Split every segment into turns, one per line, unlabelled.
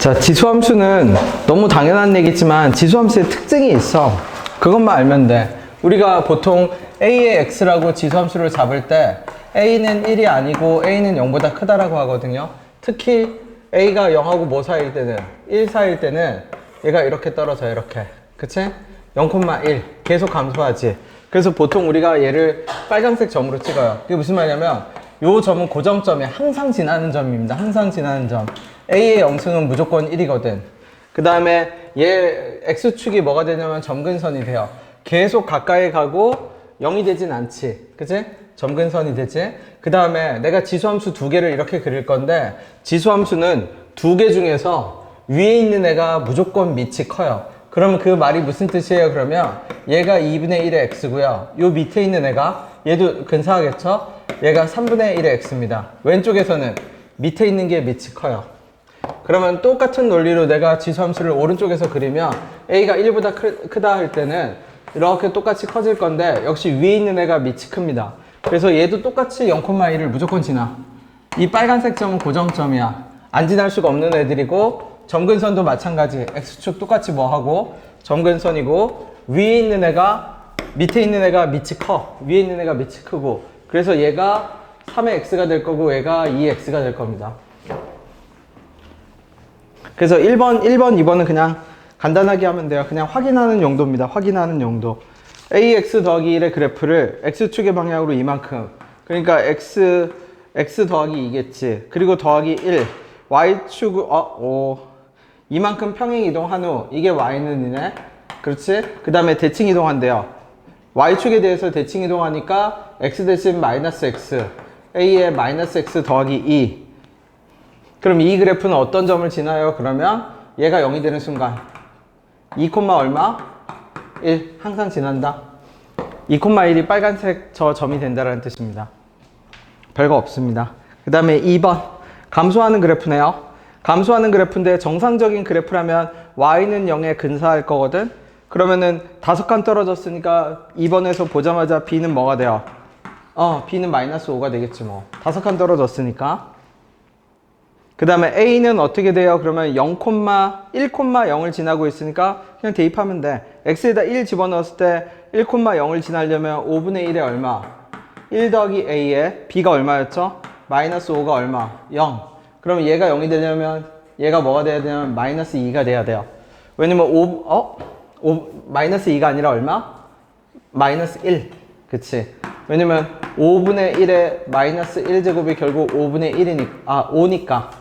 자, 지수함수는 너무 당연한 얘기지만 지수함수의 특징이 있어. 그것만 알면 돼. 우리가 보통 a의 x라고 지수함수를 잡을 때 a는 1이 아니고 a는 0보다 크다라고 하거든요. 특히 a가 0하고 뭐 사이일 때는 1 사이일 때는 얘가 이렇게 떨어져. 이렇게. 그치? 0,1 계속 감소하지. 그래서 보통 우리가 얘를 빨간색 점으로 찍어요. 그게 무슨 말이냐면 요 점은 고정점이 항상 지나는 점입니다. 항상 지나는 점. a의 영승은 무조건 1이거든. 그 다음에 얘 x축이 뭐가 되냐면 점근선이 돼요. 계속 가까이 가고 0이 되진 않지. 그치? 점근선이 되지. 그 다음에 내가 지수함수 두 개를 이렇게 그릴 건데 지수함수는 두 개 중에서 위에 있는 애가 무조건 밑이 커요. 그러면 그 말이 무슨 뜻이에요? 그러면 얘가 2분의 1의 x고요. 요 밑에 있는 애가 얘도 근사하겠죠? 얘가 3분의 1의 x입니다. 왼쪽에서는 밑에 있는 게 밑이 커요. 그러면 똑같은 논리로 내가 지수함수를 오른쪽에서 그리면 a가 1보다 크다 할 때는 이렇게 똑같이 커질 건데 역시 위에 있는 애가 밑이 큽니다. 그래서 얘도 똑같이 0,1을 무조건 지나. 이 빨간색 점은 고정점이야. 안 지날 수가 없는 애들이고 점근선도 마찬가지. x축 똑같이 뭐 하고 점근선이고 위에 있는 애가 밑에 있는 애가 밑이 커. 위에 있는 애가 밑이 크고 그래서 얘가 3의 x가 될 거고 얘가 2의 x가 될 겁니다. 그래서 1번, 2번은 그냥 간단하게 하면 돼요. 그냥 확인하는 용도입니다. 확인하는 용도. ax 더하기 1의 그래프를 x축의 방향으로 이만큼. 그러니까 x 더하기 2겠지. 그리고 더하기 1. y축, 이만큼 평행 이동한 후, 이게 y는 이네. 그렇지? 그 다음에 대칭 이동한대요. y축에 대해서 대칭 이동하니까 x 대신 마이너스 x. a의 마이너스 x 더하기 2. 그럼 이 그래프는 어떤 점을 지나요? 그러면 얘가 0이 되는 순간 2, 얼마? 1 항상 지난다. 2,1이 빨간색 저 점이 된다는 뜻입니다. 별거 없습니다. 그 다음에 2번 감소하는 그래프네요. 감소하는 그래프인데 정상적인 그래프라면 y는 0에 근사할 거거든. 그러면은 5칸 떨어졌으니까 2번에서 보자마자 b는 뭐가 돼요? b는 마이너스 5가 되겠지 뭐. 5칸 떨어졌으니까. 그 다음에 a는 어떻게 돼요? 그러면 1,0을 지나고 있으니까 그냥 대입하면 돼. x에다 1 집어넣었을 때 1,0을 지나려면 5분의 1에 얼마? 1 더하기 a에 b가 얼마였죠? 마이너스 5가 얼마? 0. 그럼 얘가 0이 되려면 얘가 뭐가 돼야 되냐면 마이너스 2가 돼야 돼요. 왜냐면 마이너스 2가 아니라 얼마? 마이너스 1. 그치? 왜냐면 5분의 1에 마이너스 1제곱이 결국 5분의 1이니까, 5니까.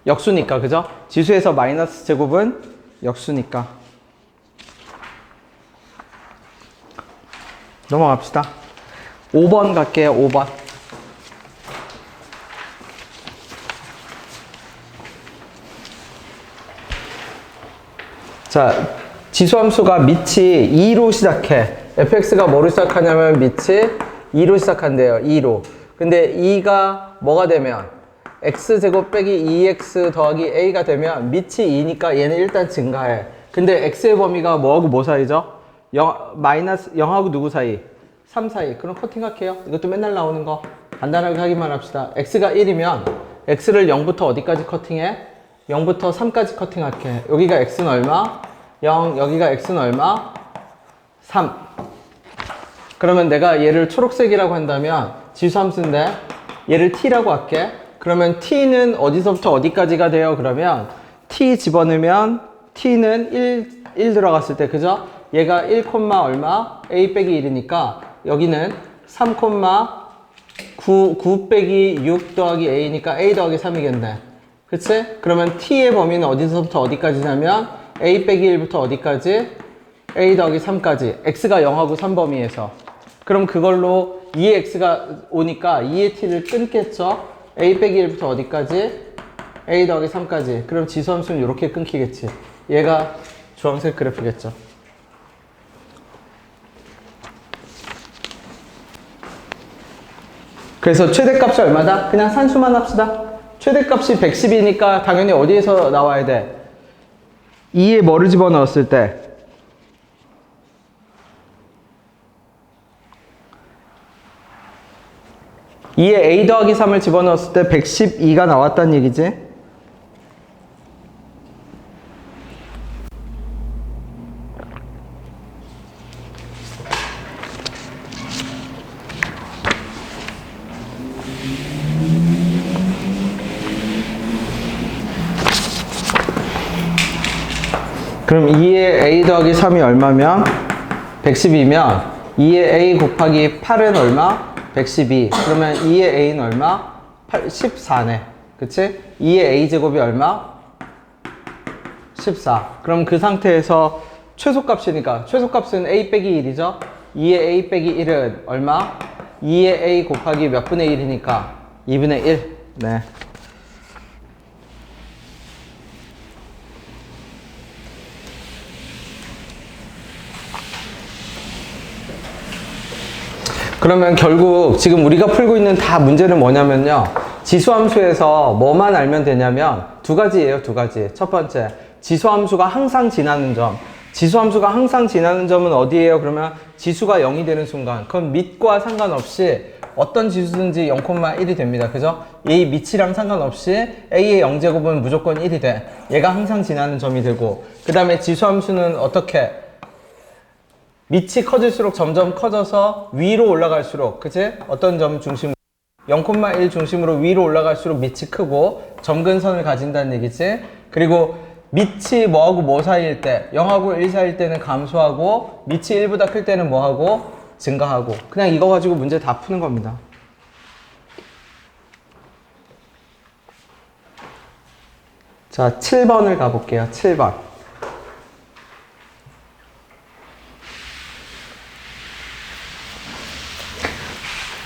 역수니까, 그죠? 지수에서 마이너스 제곱은 역수니까. 넘어갑시다. 5번 갈게요, 5번. 자, 지수함수가 밑이 2로 시작해. fx가 뭐로 시작하냐면 밑이 2로 시작한대요. 2로. 근데 2가 뭐가 되면 x제곱 빼기 2x 더하기 a가 되면 밑이 2니까 얘는 일단 증가해. 근데 x의 범위가 뭐하고 뭐 사이죠? 마이너스 0하고 누구 사이? 3 사이. 그럼 커팅할게요. 이것도 맨날 나오는 거. 간단하게 하기만 합시다. x가 1이면 x를 0부터 어디까지 커팅해? 0부터 3까지 커팅할게. 여기가 x는 얼마? 0. 여기가 x는 얼마? 3. 그러면 내가 얘를 초록색이라고 한다면 지수함수인데 얘를 t라고 할게. 그러면 t는 어디서부터 어디까지가 돼요? 그러면 t 집어넣으면 t는 1 들어갔을 때 그죠? 얘가 1, 얼마? a 빼기 1이니까 여기는 3, 9 빼기 6 더하기 a니까 a 더하기 3이겠네. 그치? 그러면 t의 범위는 어디서부터 어디까지냐면 a 빼기 1부터 어디까지? a 더하기 3까지. x가 0하고 3 범위에서. 그럼 그걸로 2의 x가 오니까 2의 t를 끊겠죠? a 빼기 1부터 어디까지? a 더하기 3까지. 그럼 지수함수는 이렇게 끊기겠지. 얘가 주황색 그래프겠죠. 그래서 최대값이 얼마다? 그냥 산수만 합시다. 최대값이 110이니까 당연히 어디에서 나와야 돼? 2에 뭐를 집어넣었을 때? 2에 a 더하기 3을 집어넣었을 때 112가 나왔다는 얘기지. 그럼 2의 a 더하기 3이 얼마면? 110이면 2의 a 곱하기 8은 얼마? 112. 그러면 2의 a는 얼마? 14네. 그치? 2의 a 제곱이 얼마? 14. 그럼 그 상태에서 최소값이니까 최소값은 a 빼기 1이죠? 2의 a 빼기 1은 얼마? 2의 a 곱하기 몇 분의 1이니까 2분의 1. 네. 그러면 결국 지금 우리가 풀고 있는 다 문제는 뭐냐면요. 지수함수에서 뭐만 알면 되냐면 두 가지예요, 두 가지. 첫 번째, 지수함수가 항상 지나는 점. 지수함수가 항상 지나는 점은 어디예요? 그러면 지수가 0이 되는 순간. 그건 밑과 상관없이 어떤 지수든지 0,1이 됩니다. 그죠? 이 밑이랑 상관없이 a의 0제곱은 무조건 1이 돼. 얘가 항상 지나는 점이 되고. 그 다음에 지수함수는 어떻게? 밑이 커질수록 점점 커져서 위로 올라갈수록, 그치? 어떤 점 중심으로? 0,1 중심으로 위로 올라갈수록 밑이 크고 점근선을 가진다는 얘기지. 그리고 밑이 뭐하고 뭐 사이일 때, 0하고 1 사이일 때는 감소하고 밑이 1보다 클 때는 뭐하고 증가하고. 그냥 이거 가지고 문제 다 푸는 겁니다. 자, 7번을 가볼게요. 7번.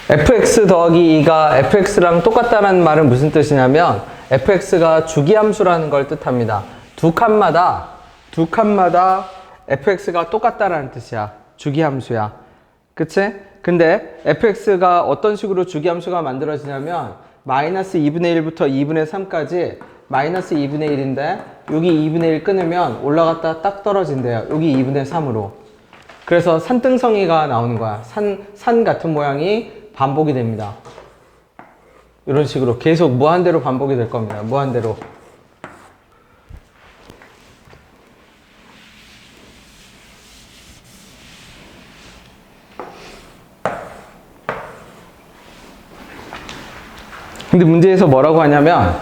fx 더하기 2가 fx랑 똑같다는 말은 무슨 뜻이냐면 fx가 주기함수라는 걸 뜻합니다. 두 칸마다 fx가 똑같다라는 뜻이야. 주기함수야. 그치? 근데 fx가 어떤 식으로 주기함수가 만들어지냐면 마이너스 2분의 1부터 2분의 3까지 마이너스 2분의 1인데 여기 2분의 1 끊으면 올라갔다 딱 떨어진대요. 여기 2분의 3으로. 그래서 산등성이가 나오는 거야. 산 같은 모양이 반복이 됩니다. 이런 식으로 계속 무한대로 반복이 될 겁니다. 무한대로. 근데 문제에서 뭐라고 하냐면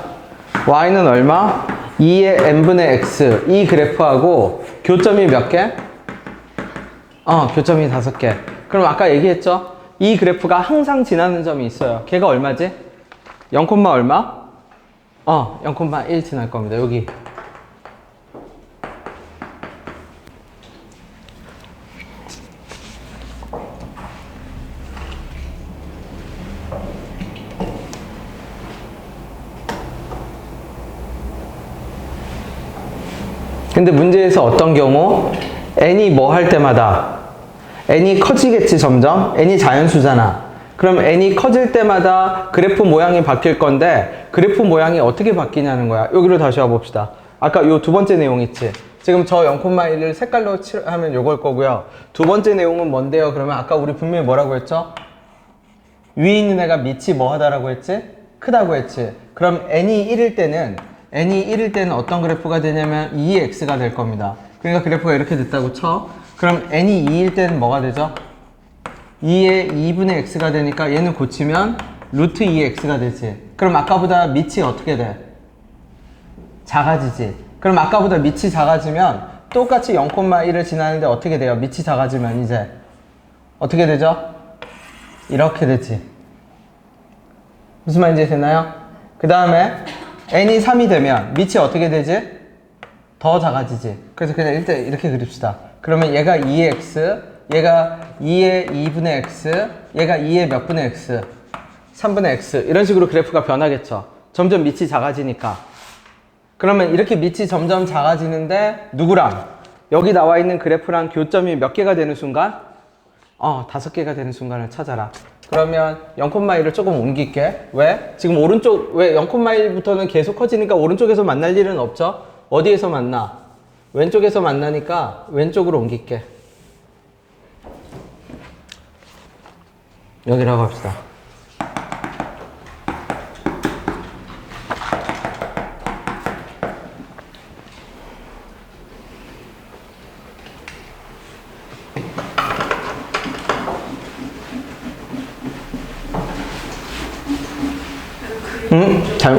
y는 얼마? 2의 n분의 x 이 그래프하고 교점이 몇 개? 교점이 5개. 그럼 아까 얘기했죠? 이 그래프가 항상 지나는 점이 있어요. 걔가 얼마지? 0, 얼마? 0,1 지날 겁니다. 여기. 근데 문제에서 어떤 경우? n이 뭐 할 때마다 n이 커지겠지 점점. n이 자연수잖아. 그럼 n이 커질 때마다 그래프 모양이 바뀔 건데 그래프 모양이 어떻게 바뀌냐는 거야. 여기로 다시 와봅시다. 아까 요 두 번째 내용 있지. 지금 저 0,1을 색깔로 칠하면 요걸 거고요. 두 번째 내용은 뭔데요? 그러면 아까 우리 분명히 뭐라고 했죠? 위에 있는 애가 밑이 뭐 하다라고 했지? 크다고 했지. 그럼 n이 1일 때는 어떤 그래프가 되냐면 2x가 될 겁니다. 그러니까 그래프가 이렇게 됐다고 쳐. 그럼 n이 2일 때는 뭐가 되죠? 2의 2분의 x가 되니까 얘는 고치면 루트 2x가 되지. 그럼 아까보다 밑이 어떻게 돼? 작아지지. 그럼 아까보다 밑이 작아지면 똑같이 0,1을 지나는데 어떻게 돼요? 밑이 작아지면 이제 어떻게 되죠? 이렇게 되지. 무슨 말인지 되나요? 그 다음에 n이 3이 되면 밑이 어떻게 되지? 더 작아지지. 그래서 그냥 일단 이렇게 그립시다. 그러면 얘가 2의 x, 얘가 2의 2분의 x, 얘가 2의 몇 분의 x? 3분의 x. 이런 식으로 그래프가 변하겠죠. 점점 밑이 작아지니까. 그러면 이렇게 밑이 점점 작아지는데 누구랑? 여기 나와 있는 그래프랑 교점이 몇 개가 되는 순간? 5개가 되는 순간을 찾아라. 그러면 0,1을 조금 옮길게. 왜? 지금 오른쪽, 왜 0,1부터는 계속 커지니까 오른쪽에서 만날 일은 없죠? 어디에서 만나? 왼쪽에서 만나니까 왼쪽으로 옮길게. 여기라고 합시다.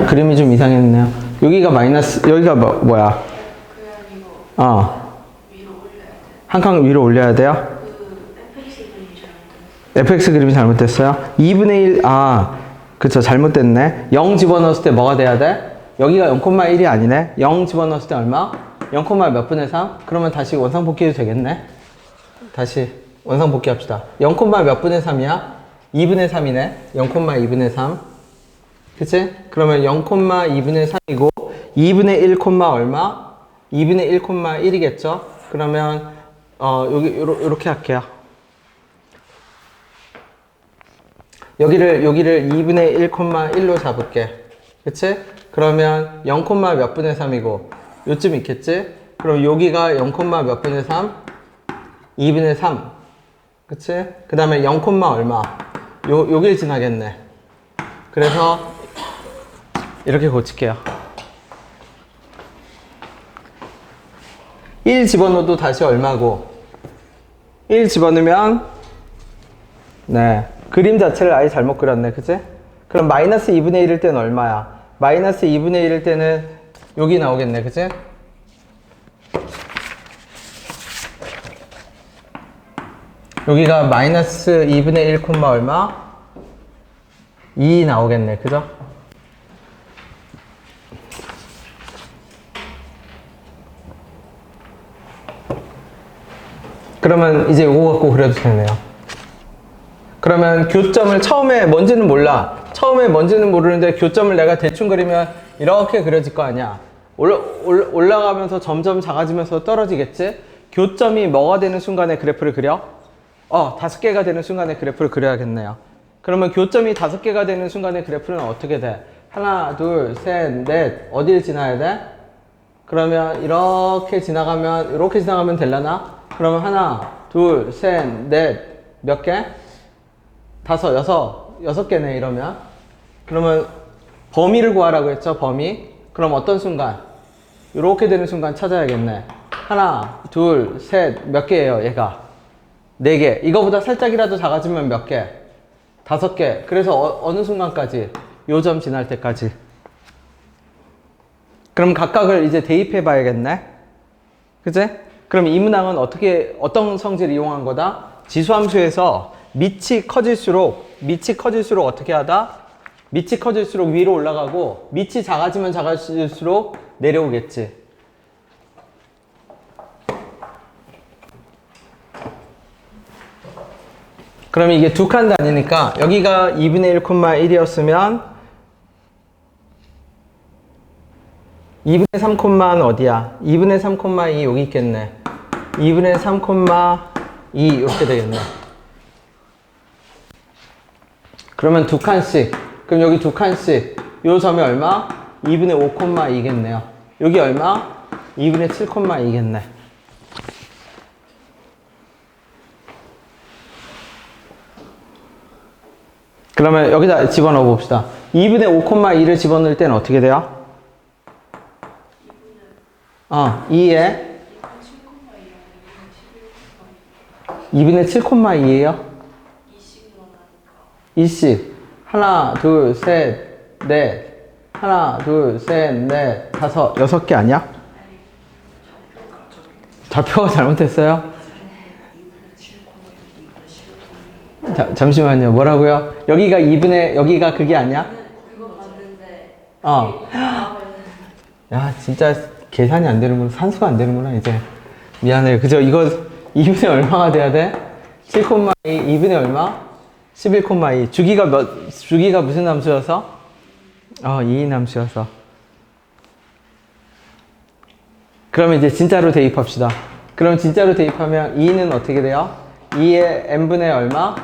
그림이 좀 이상했네요. 여기가 마이너스, 여기가 뭐야? 한 칸 위로 올려야 돼요? fx 그림이 잘못됐어요? 2분의 1, 그쵸, 잘못됐네. 0 집어넣었을 때 뭐가 돼야 돼? 여기가 0,1이 아니네. 0 집어넣었을 때 얼마? 0, 몇 분의 3? 그러면 다시 원상복귀해도 되겠네. 다시 원상복귀 합시다. 0, 몇 분의 3이야? 2분의 3이네. 0,2분의 3. 그치? 그러면 0,2분의 3이고 2분의 1, 얼마? 2분의 1, 1이겠죠? 그러면 요렇게 할게요. 여기를 2분의 1, 1로 잡을게. 그치? 그러면 0, 몇 분의 3이고 요쯤 있겠지? 그럼 여기가 0, 몇 분의 3? 2분의 3. 그치? 그 다음에 0, 얼마? 여길 지나겠네. 그래서 이렇게 고칠게요. 1 집어넣어도 다시 얼마고? 1 집어넣으면 네, 그림 자체를 아예 잘못 그렸네. 그치? 그럼 마이너스 2분의 1일 때는 얼마야? 마이너스 2분의 1일 때는 여기 나오겠네. 그치? 여기가 마이너스 2분의 1, 얼마? 2 나오겠네. 그죠? 그러면 이제 이거 갖고 그려도 되네요. 그러면 교점을 처음에 뭔지는 몰라. 처음에 뭔지는 모르는데 교점을 내가 대충 그리면 이렇게 그려질 거 아니야. 올라가면서 점점 작아지면서 떨어지겠지? 교점이 뭐가 되는 순간에 그래프를 그려? 5개가 되는 순간에 그래프를 그려야겠네요. 그러면 교점이 5개가 되는 순간에 그래프는 어떻게 돼? 하나, 둘, 셋, 넷. 어딜 지나야 돼? 그러면 이렇게 지나가면 되려나? 그러면 하나, 둘, 셋, 넷. 몇 개? 5, 6개네 이러면. 그러면 범위를 구하라고 했죠, 범위. 그럼 어떤 순간? 이렇게 되는 순간 찾아야겠네. 하나, 둘, 셋. 몇 개예요, 얘가? 4개. 이거보다 살짝이라도 작아지면 몇 개? 5개. 그래서 어느 순간까지? 요 점 지날 때까지. 그럼 각각을 이제 대입해 봐야겠네. 그치? 그럼 이 문항은 어떤 성질을 이용한 거다? 지수함수에서 밑이 커질수록 어떻게 하다? 밑이 커질수록 위로 올라가고 밑이 작아지면 작아질수록 내려오겠지. 그러면 이게 두 칸 다니니까 여기가 2분의 1, 1이었으면 2분의 3, 어디야? 2분의 3, 2 여기 있겠네. 2분의 3, 2 이렇게 되겠네. 그러면 두 칸씩. 그럼 여기 두 칸씩. 요 점이 얼마? 2분의 5, 2겠네요. 여기 얼마? 2분의 7, 2겠네. 그러면 여기다 집어넣어 봅시다. 2분의 5, 2를 집어넣을 때는 어떻게 돼요? 2에 2분의 7, 2예요? 2씩. 하나, 둘, 셋, 넷. 하나, 둘, 셋, 넷, 5, 6개 아니야? 좌표가 잘못했어요? 잠시만요. 뭐라고요? 여기가 그게 아니야?
그거 봤는데.
야, 진짜 계산이 안 되는구나. 산수가 안 되는구나, 이제. 미안해요. 그죠? 이거 2분의 얼마가 돼야 돼? 7, 2, 2분의 얼마? 11, 2. 주기가 무슨 함수여서? 2인 함수여서. 그러면 이제 진짜로 대입합시다. 그럼 진짜로 대입하면 2는 어떻게 돼요? 2의 n분의 얼마?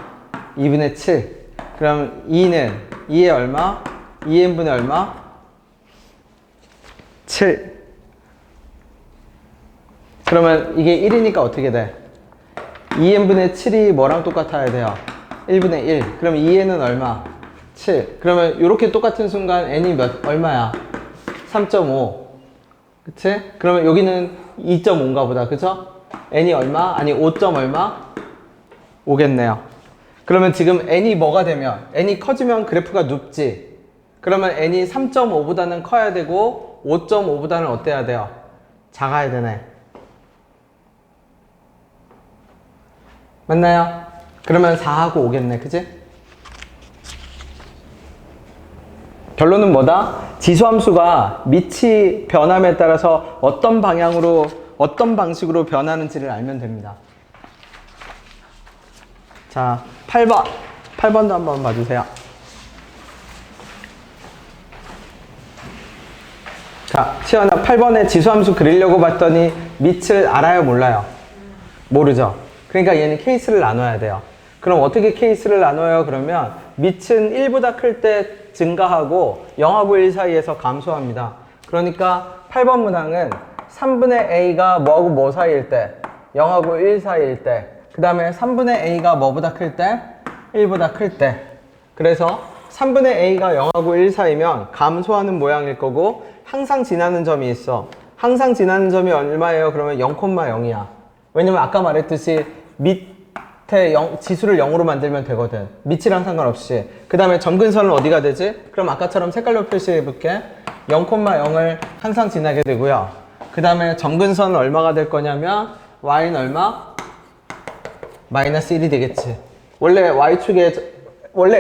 2분의 7. 그럼 2의 얼마? 2n분의 얼마? 7. 그러면 이게 1이니까 어떻게 돼? 2n분의 7이 뭐랑 똑같아야 돼요? 1분의 1. 그럼 2n은 얼마? 7. 그러면 이렇게 똑같은 순간 n이 얼마야? 3.5. 그치? 그러면 여기는 2.5인가 보다. 그쵸? n이 얼마? 아니 5. 얼마? 5겠네요. 그러면 지금 n이 뭐가 되면? n이 커지면 그래프가 눕지. 그러면 n이 3.5보다는 커야 되고 5.5보다는 어때야 돼요? 작아야 되네. 맞나요? 그러면 4하고 5겠네, 그지? 결론은 뭐다? 지수함수가 밑이 변함에 따라서 어떤 방향으로, 어떤 방식으로 변하는지를 알면 됩니다. 자, 8번. 8번도 한번 봐주세요. 자, 시연아 8번에 지수함수 그리려고 봤더니 밑을 알아요, 몰라요? 모르죠? 그러니까 얘는 케이스를 나눠야 돼요. 그럼 어떻게 케이스를 나눠요? 그러면 밑은 1보다 클 때 증가하고 0하고 1 사이에서 감소합니다. 그러니까 8번 문항은 3분의 a가 뭐하고 뭐 사이일 때? 0하고 1 사이일 때. 그 다음에 3분의 a가 뭐보다 클 때? 1보다 클 때. 그래서 3분의 a가 0하고 1 사이면 감소하는 모양일 거고 항상 지나는 점이 있어. 항상 지나는 점이 얼마예요? 그러면 0,0이야. 왜냐면 아까 말했듯이 밑에 지수를 0으로 만들면 되거든. 밑이랑 상관없이. 그 다음에 점근선은 어디가 되지? 그럼 아까처럼 색깔로 표시해 볼게. 0,0을 항상 지나게 되고요. 그 다음에 점근선은 얼마가 될 거냐면 y는 얼마? 마이너스 1이 되겠지. 원래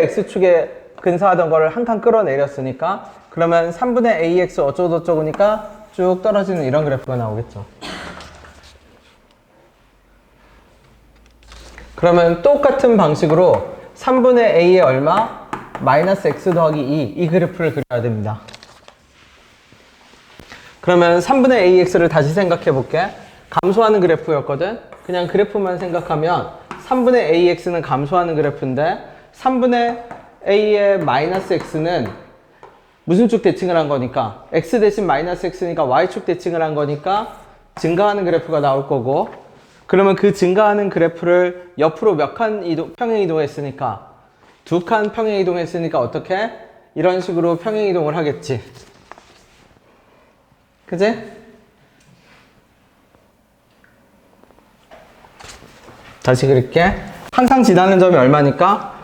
x축에 근사하던 거를 한 칸 끌어내렸으니까 그러면 3분의 ax 어쩌고저쩌고니까 쭉 떨어지는 이런 그래프가 나오겠죠. 그러면 똑같은 방식으로 3분의 a의 얼마? 마이너스 x 더하기 2 이 그래프를 그려야 됩니다. 그러면 3분의 ax를 다시 생각해 볼게. 감소하는 그래프였거든. 그냥 그래프만 생각하면 3분의 ax는 감소하는 그래프인데 3분의 a의 마이너스 x는 무슨 축 대칭을 한 거니까 x 대신 마이너스 x니까 y축 대칭을 한 거니까 증가하는 그래프가 나올 거고 그러면 그 증가하는 그래프를 옆으로 몇 칸 평행이동했으니까 2칸 평행이동했으니까 어떻게? 이런 식으로 평행이동을 하겠지. 그지? 다시 그릴게. 항상 지나는 점이 얼마니까?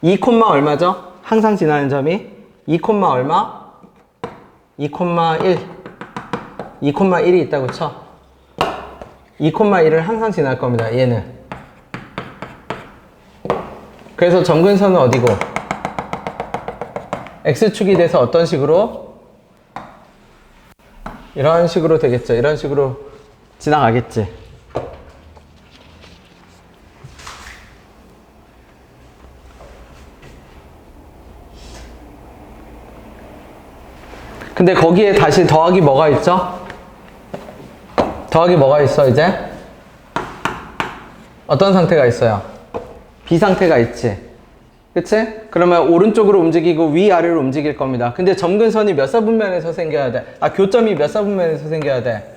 2, 얼마죠? 항상 지나는 점이 2, 얼마? 2,1 2,1이 있다고 쳐. 2,1을 항상 지날 겁니다. 얘는. 그래서 점근선은 어디고? x축이 돼서 어떤 식으로? 이런 식으로 되겠죠. 이런 식으로 지나가겠지. 근데 거기에 다시 더하기 뭐가 있죠? 더하기 뭐가 있어 이제? 어떤 상태가 있어요? B 상태가 있지. 그치? 그러면 오른쪽으로 움직이고 위아래로 움직일 겁니다. 근데 점근선이 몇 사분면에서 생겨야 돼? 교점이 몇 사분면에서 생겨야 돼?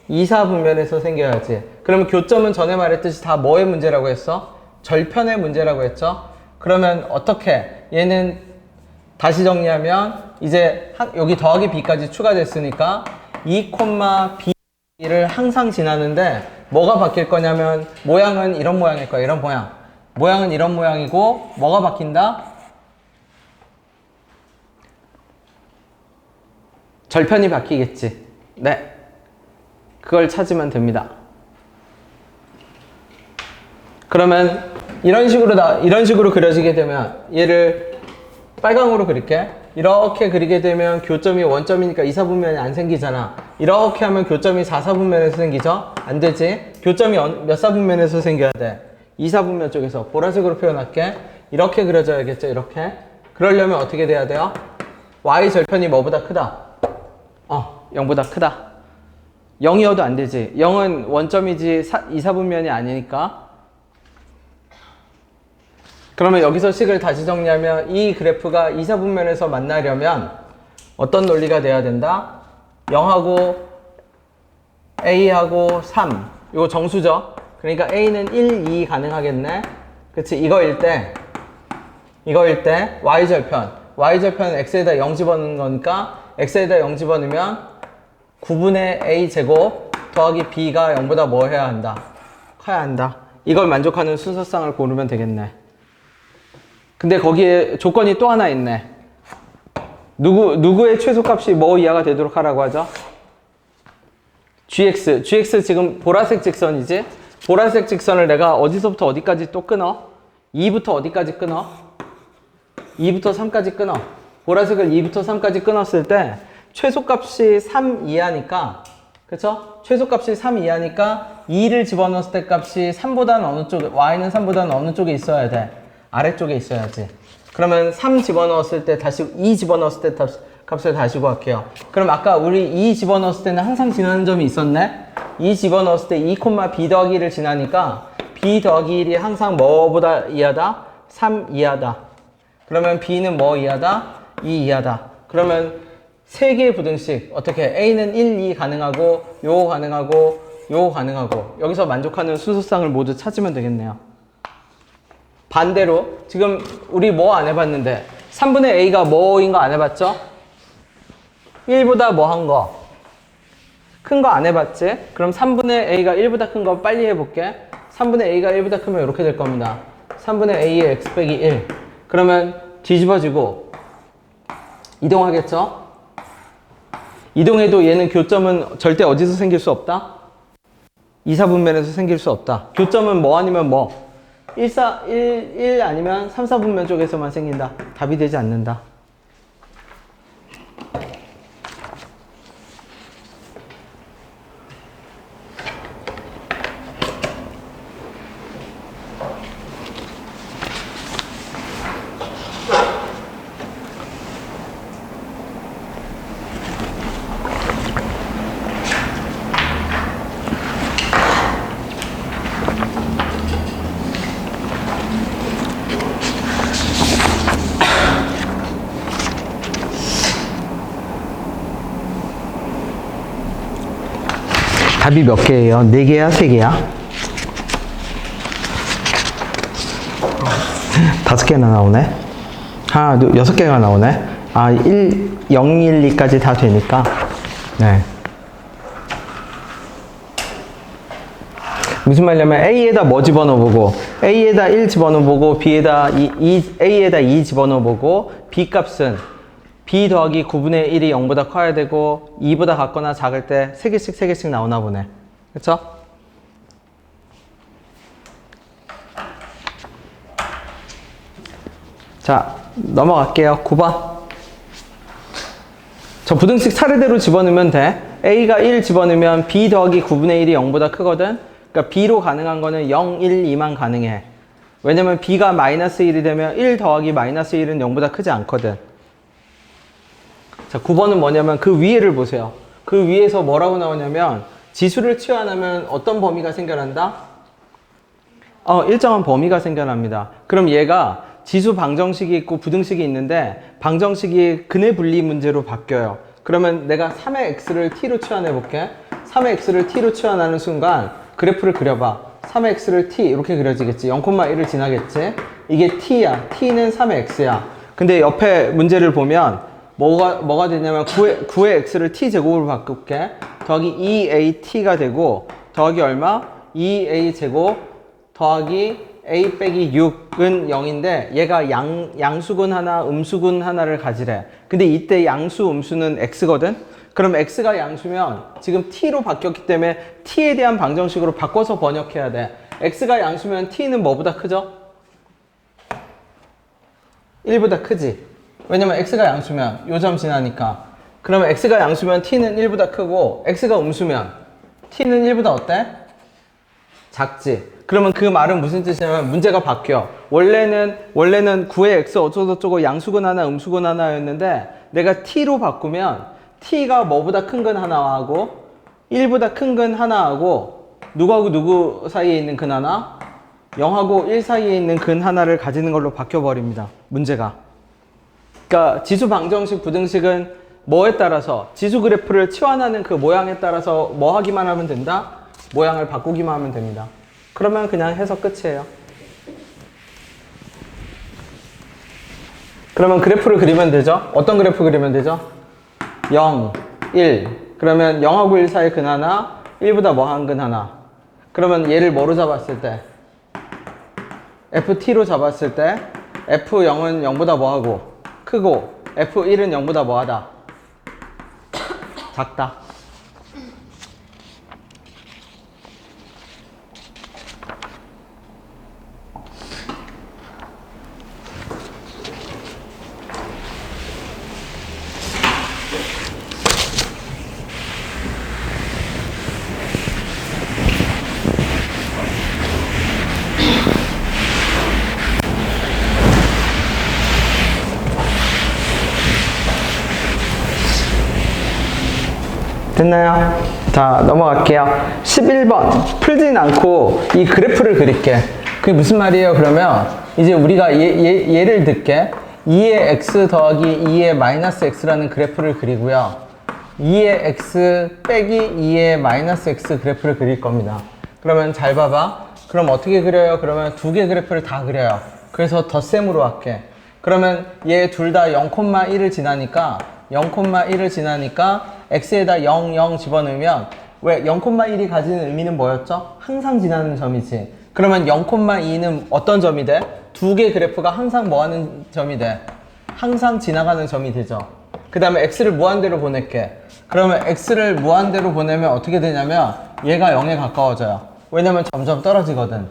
2사분면에서 생겨야지. 그러면 교점은 전에 말했듯이 다 뭐의 문제라고 했어? 절편의 문제라고 했죠? 그러면 어떻게? 얘는 다시 정리하면 이제 여기 더하기 b까지 추가됐으니까 2, b를 항상 지나는데 뭐가 바뀔 거냐면 모양은 이런 모양일 거야. 이런 모양. 모양은 이런 모양이고 뭐가 바뀐다? 절편이 바뀌겠지. 네. 그걸 찾으면 됩니다. 그러면 이런 식으로 그려지게 되면 얘를 빨강으로 그릴게. 이렇게 그리게 되면 교점이 원점이니까 2사분면이 안 생기잖아. 이렇게 하면 교점이 4사분면에서 생기죠? 안 되지? 교점이 몇 사분면에서 생겨야 돼? 2사분면 쪽에서. 보라색으로 표현할게. 이렇게 그려져야겠죠? 이렇게. 그러려면 어떻게 돼야 돼요? y 절편이 뭐보다 크다? 0보다 크다. 0이어도 안 되지. 0은 원점이지 2사분면이 아니니까. 그러면 여기서 식을 다시 정리하면 이 그래프가 2사분면에서 만나려면 어떤 논리가 돼야 된다? 0하고 A하고 3 이거 정수죠? 그러니까 A는 1, 2 가능하겠네. 그치? 이거일 때 Y절편 X에다 0 집어넣는 거니까 X에다 0 집어넣으면 9분의 A제곱 더하기 B가 0보다 뭐 해야 한다? 커야 한다. 이걸 만족하는 순서쌍을 고르면 되겠네. 근데 거기에 조건이 또 하나 있네. 누구의 최소값이 뭐 이하가 되도록 하라고 하죠? GX 지금 보라색 직선이지? 보라색 직선을 내가 어디서부터 어디까지 또 끊어? 2부터 어디까지 끊어? 2부터 3까지 끊어. 보라색을 2부터 3까지 끊었을 때 최소값이 3 이하니까, 그쵸? 최소값이 3 이하니까 2를 집어넣었을 때 값이 3보다는 어느 쪽에, y는 3보다는 어느 쪽에 있어야 돼? 아래쪽에 있어야지. 그러면 3 집어넣었을 때 다시 2 집어넣었을 때 값을 다시 구할게요. 그럼 아까 우리 2 집어넣었을 때는 항상 지나는 점이 있었네? 2 집어넣었을 때 2, b 더하기 1을 지나니까 b 더하기 1이 항상 뭐보다 이하다? 3 이하다. 그러면 b는 뭐 이하다? 2 이하다. 그러면 세 개의 부등식 어떻게 a는 1, 2 가능하고 요거 가능하고 요거 가능하고 여기서 만족하는 수소쌍을 모두 찾으면 되겠네요. 반대로 지금 우리 뭐 안 해봤는데 3분의 a가 뭐인 거 안 해봤죠? 1보다 뭐 한 거? 큰 거 안 해봤지? 그럼 3분의 a가 1보다 큰 거 빨리 해볼게. 3분의 a가 1보다 크면 이렇게 될 겁니다. 3분의 a의 x 빼기 1. 그러면 뒤집어지고 이동하겠죠? 이동해도 얘는 교점은 절대 어디서 생길 수 없다? 2, 4분면에서 생길 수 없다. 교점은 뭐 아니면 뭐? 1 아니면 3, 4분면 쪽에서만 생긴다. 답이 되지 않는다. 답이 몇 개예요? 4개야? 3개야? 5개나 나오네? 하나, 6개가 나오네? 아, 1, 0, 1, 2까지 다 되니까. 네. 무슨 말이냐면 A에다 뭐 집어넣어보고 A에다 1 집어넣어보고 B에다 A에다 2 집어넣어보고 B 값은 B 더하기 9분의 1이 0보다 커야 되고 2보다 같거나 작을 때 3개씩 나오나 보네. 그쵸? 자, 넘어갈게요. 9번. 저 부등식 차례대로 집어넣으면 돼. A가 1 집어넣으면 B 더하기 9분의 1이 0보다 크거든. 그러니까 B로 가능한 거는 0, 1, 2만 가능해. 왜냐면 B가 마이너스 1이 되면 1 더하기 마이너스 1은 0보다 크지 않거든. 자, 9번은 뭐냐면 그 위에를 보세요. 그 위에서 뭐라고 나오냐면 지수를 치환하면 어떤 범위가 생겨난다? 일정한 범위가 생겨납니다. 그럼 얘가 지수 방정식이 있고 부등식이 있는데 방정식이 근해 분리 문제로 바뀌어요. 그러면 내가 3의 x를 t로 치환해 볼게. 3의 x를 t로 치환하는 순간 그래프를 그려봐. 3의 x를 t 이렇게 그려지겠지. 0,1을 지나겠지. 이게 t야. t는 3의 x야. 근데 옆에 문제를 보면 뭐가 되냐면 9의 x를 t제곱으로 바꿀게. 더하기 2at가 되고 더하기 얼마? 2a 제곱 더하기 a 빼기 6은 0인데 얘가 양수근 하나 음수근 하나를 가지래. 근데 이때 양수 음수는 x거든. 그럼 x가 양수면 지금 t로 바뀌었기 때문에 t에 대한 방정식으로 바꿔서 번역해야 돼. x가 양수면 t는 뭐보다 크죠? 1보다 크지. 왜냐면 x가 양수면 요 점 지나니까. 그러면 x가 양수면 t는 1보다 크고 x가 음수면 t는 1보다 어때? 작지. 그러면 그 말은 무슨 뜻이냐면 문제가 바뀌어. 원래는 9의 x 어쩌고저쩌고 양수근 하나 음수근 하나였는데 내가 t로 바꾸면 t가 뭐보다 큰 근 하나하고 1보다 큰 근 하나하고 누구하고 누구 사이에 있는 근 하나? 0하고 1 사이에 있는 근 하나를 가지는 걸로 바뀌어버립니다. 문제가. 그러니까 지수 방정식 부등식은 뭐에 따라서 지수 그래프를 치환하는 그 모양에 따라서 뭐 하기만 하면 된다? 모양을 바꾸기만 하면 됩니다. 그러면 그냥 해서 끝이에요. 그러면 그래프를 그리면 되죠? 어떤 그래프 그리면 되죠? 0, 1. 그러면 0하고 1 사이 근 하나, 1보다 뭐한 근 하나. 그러면 얘를 뭐로 잡았을 때? ft로 잡았을 때 f0은 0보다 뭐하고? 크고 f1은 0보다 뭐하다? 작다. 됐나요? 자, 넘어갈게요. 11번. 풀진 않고 이 그래프를 그릴게. 그게 무슨 말이에요? 그러면 이제 우리가 예를 들게 2의 x 더하기 2의 마이너스 x라는 그래프를 그리고요. 2의 x 빼기 2의 마이너스 x 그래프를 그릴 겁니다. 그러면 잘 봐봐. 그럼 어떻게 그려요? 그러면 두 개 그래프를 다 그려요. 그래서 덧셈으로 할게. 그러면 얘 둘 다 0,1을 지나니까 0,1을 지나니까 x에다 0, 0 집어넣으면 왜 0,1이 가지는 의미는 뭐였죠? 항상 지나는 점이지. 그러면 0,2는 어떤 점이 돼? 두 개 그래프가 항상 뭐 하는 점이 돼? 항상 지나가는 점이 되죠. 그 다음에 x를 무한대로 보낼게. 그러면 x를 무한대로 보내면 어떻게 되냐면 얘가 0에 가까워져요. 왜냐면 점점 떨어지거든.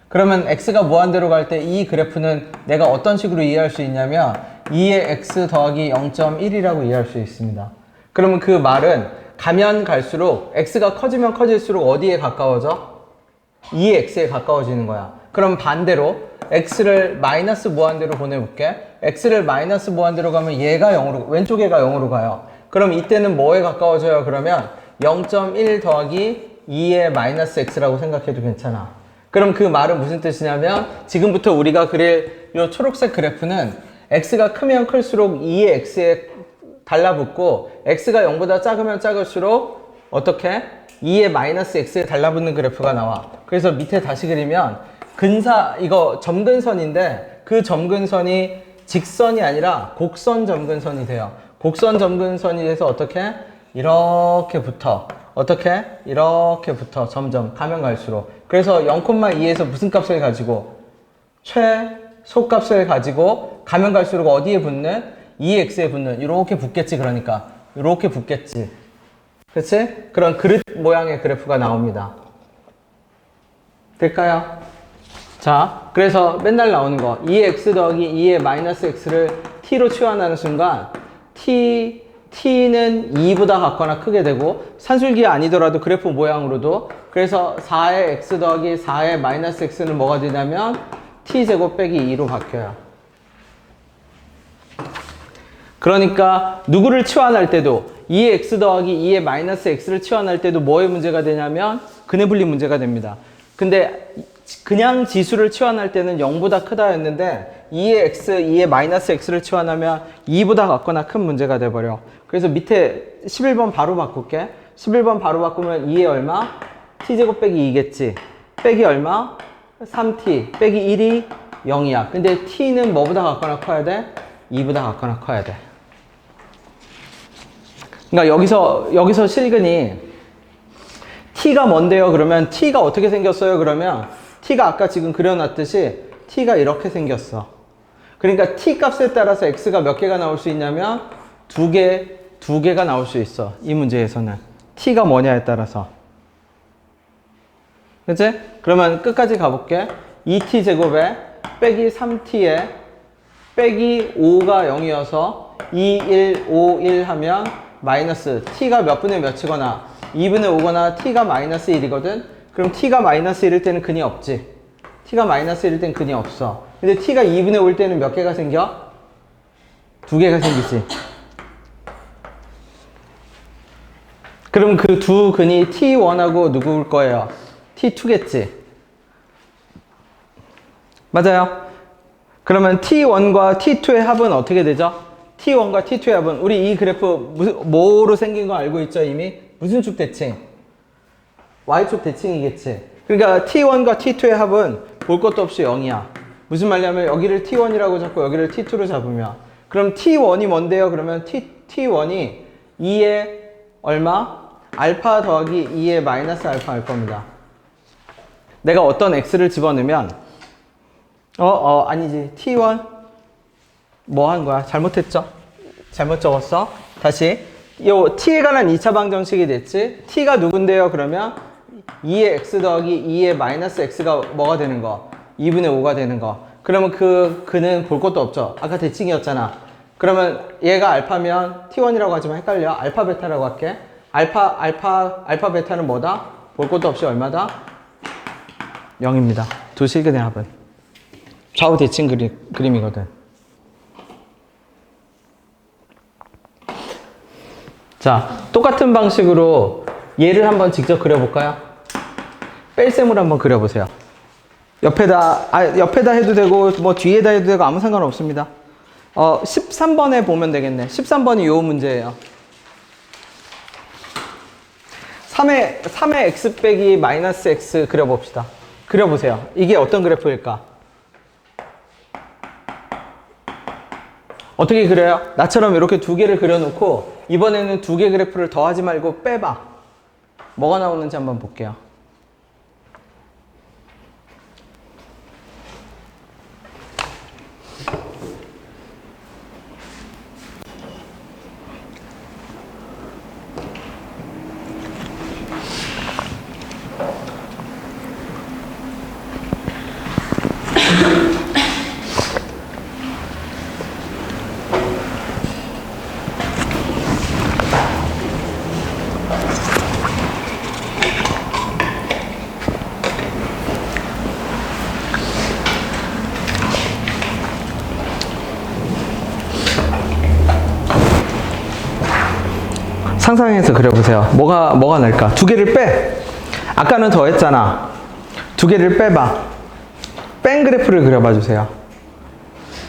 그러면 x가 무한대로 갈 때 이 그래프는 내가 어떤 식으로 이해할 수 있냐면 2의 x 더하기 0.1이라고 이해할 수 있습니다. 그러면 그 말은 가면 갈수록 x가 커지면 커질수록 어디에 가까워져? 2의 x에 가까워지는 거야. 그럼 반대로 x를 마이너스 무한대로 보내볼게. x를 마이너스 무한대로 가면 얘가 0으로, 왼쪽 애가 0으로 가요. 그럼 이때는 뭐에 가까워져요? 그러면 0.1 더하기 2의 마이너스 x라고 생각해도 괜찮아. 그럼 그 말은 무슨 뜻이냐면 지금부터 우리가 그릴 이 초록색 그래프는 x가 크면 클수록 2의 x에 달라붙고 x가 0보다 작으면 작을수록 어떻게? 2의 마이너스 x에 달라붙는 그래프가 나와. 그래서 밑에 다시 그리면 이거 점근선인데 그 점근선이 직선이 아니라 곡선 점근선이 돼요. 곡선 점근선이 돼서 어떻게? 이렇게 붙어. 어떻게? 이렇게 붙어. 점점 가면 갈수록. 그래서 0,2에서 무슨 값을 가지고? 최소값을 가지고 가면 갈수록 어디에 붙는? 2x에 붙는. 이렇게 붙겠지. 그러니까 이렇게 붙겠지. 그치? 그런 그릇 모양의 그래프가 나옵니다. 될까요? 자, 그래서 맨날 나오는 거 2x 더하기 2의 마이너스 x를 t로 치환하는 순간 t는 2보다 같거나 크게 되고 산술기 아니더라도 그래프 모양으로도 그래서 4의 x 더하기 4의 마이너스 x는 뭐가 되냐면 t제곱 빼기 2로 바뀌어요. 그러니까 누구를 치환할 때도 2의 x 더하기 2의 마이너스 x를 치환할 때도 뭐의 문제가 되냐면 근해분리 문제가 됩니다. 근데 그냥 지수를 치환할 때는 0보다 크다 였는데 2의 x, 2의 마이너스 x를 치환하면 2보다 같거나 큰 문제가 돼버려. 그래서 밑에 11번 바로 바꿀게. 11번 바로 바꾸면 2의 얼마? t제곱 빼기 2겠지. 빼기 얼마? 3t 빼기 1이 0이야. 근데 t는 뭐보다 같거나 커야 돼? 2보다 같거나 커야 돼. 그러니까 여기서 실근이 t가 뭔데요? 그러면 t가 어떻게 생겼어요? 그러면 t가 아까 지금 그려놨듯이 t가 이렇게 생겼어. 그러니까 t 값에 따라서 x가 몇 개가 나올 수 있냐면 두 개가 나올 수 있어. 이 문제에서는 t가 뭐냐에 따라서. 그치? 그러면 끝까지 가볼게. 2t 제곱에 빼기 3t에 빼기 5가 0이어서 2, 1, 5, 1 하면 마이너스 t가 몇 분의 몇이거나 2분의 5거나 t가 마이너스 1이거든? 그럼 t가 마이너스 1일 때는 근이 없지. t가 마이너스 1일 때는 근이 없어. 근데 t가 2분의 5일 때는 몇 개가 생겨? 두 개가 생기지. 그럼 그 두 근이 t1하고 누구일 거예요? t2겠지. 맞아요? 그러면 t1과 t2의 합은 어떻게 되죠? t1과 t2의 합은 우리 이 그래프 뭐로 생긴 거 알고 있죠 이미? 무슨 축 대칭? y축 대칭이겠지. 그러니까 t1과 t2의 합은 볼 것도 없이 0이야. 무슨 말이냐면 여기를 t1이라고 잡고 여기를 t2로 잡으면 그럼 t1이 뭔데요? 그러면 t1이 2의 얼마? 알파 더하기 2의 마이너스 알파일 겁니다. 내가 어떤 x를 집어넣으면 아니지. t1 뭐 한 거야? 잘못했죠? 잘못 적었어? 다시 요 t에 관한 2차 방정식이 됐지? t가 누군데요? 그러면 2의 x 더하기 2의 마이너스 x가 뭐가 되는 거? 2분의 5가 되는 거. 그러면 그는 볼 것도 없죠. 아까 대칭이었잖아. 그러면 얘가 알파면 t1이라고 하지만 헷갈려. 알파 베타라고 할게. 알파 베타는 뭐다? 볼 것도 없이 얼마다? 0입니다. 두 실근의 합은. 좌우 대칭 그림이거든. 자, 똑같은 방식으로 얘를 한번 직접 그려볼까요? 뺄셈으로 한번 그려보세요. 옆에다 해도 되고, 뭐 뒤에다 해도 되고, 아무 상관 없습니다. 13번에 보면 되겠네. 13번이 요 문제예요. 3의 x 빼기 마이너스 x 그려봅시다. 그려보세요. 이게 어떤 그래프일까? 어떻게 그려요? 나처럼 이렇게 두 개를 그려놓고 이번에는 두 개 그래프를 더하지 말고 빼봐. 뭐가 나오는지 한번 볼게요. 상상해서 그려보세요. 뭐가 날까? 두 개를 빼. 아까는 더했잖아. 두 개를 빼봐. 뺀 그래프를 그려봐 주세요.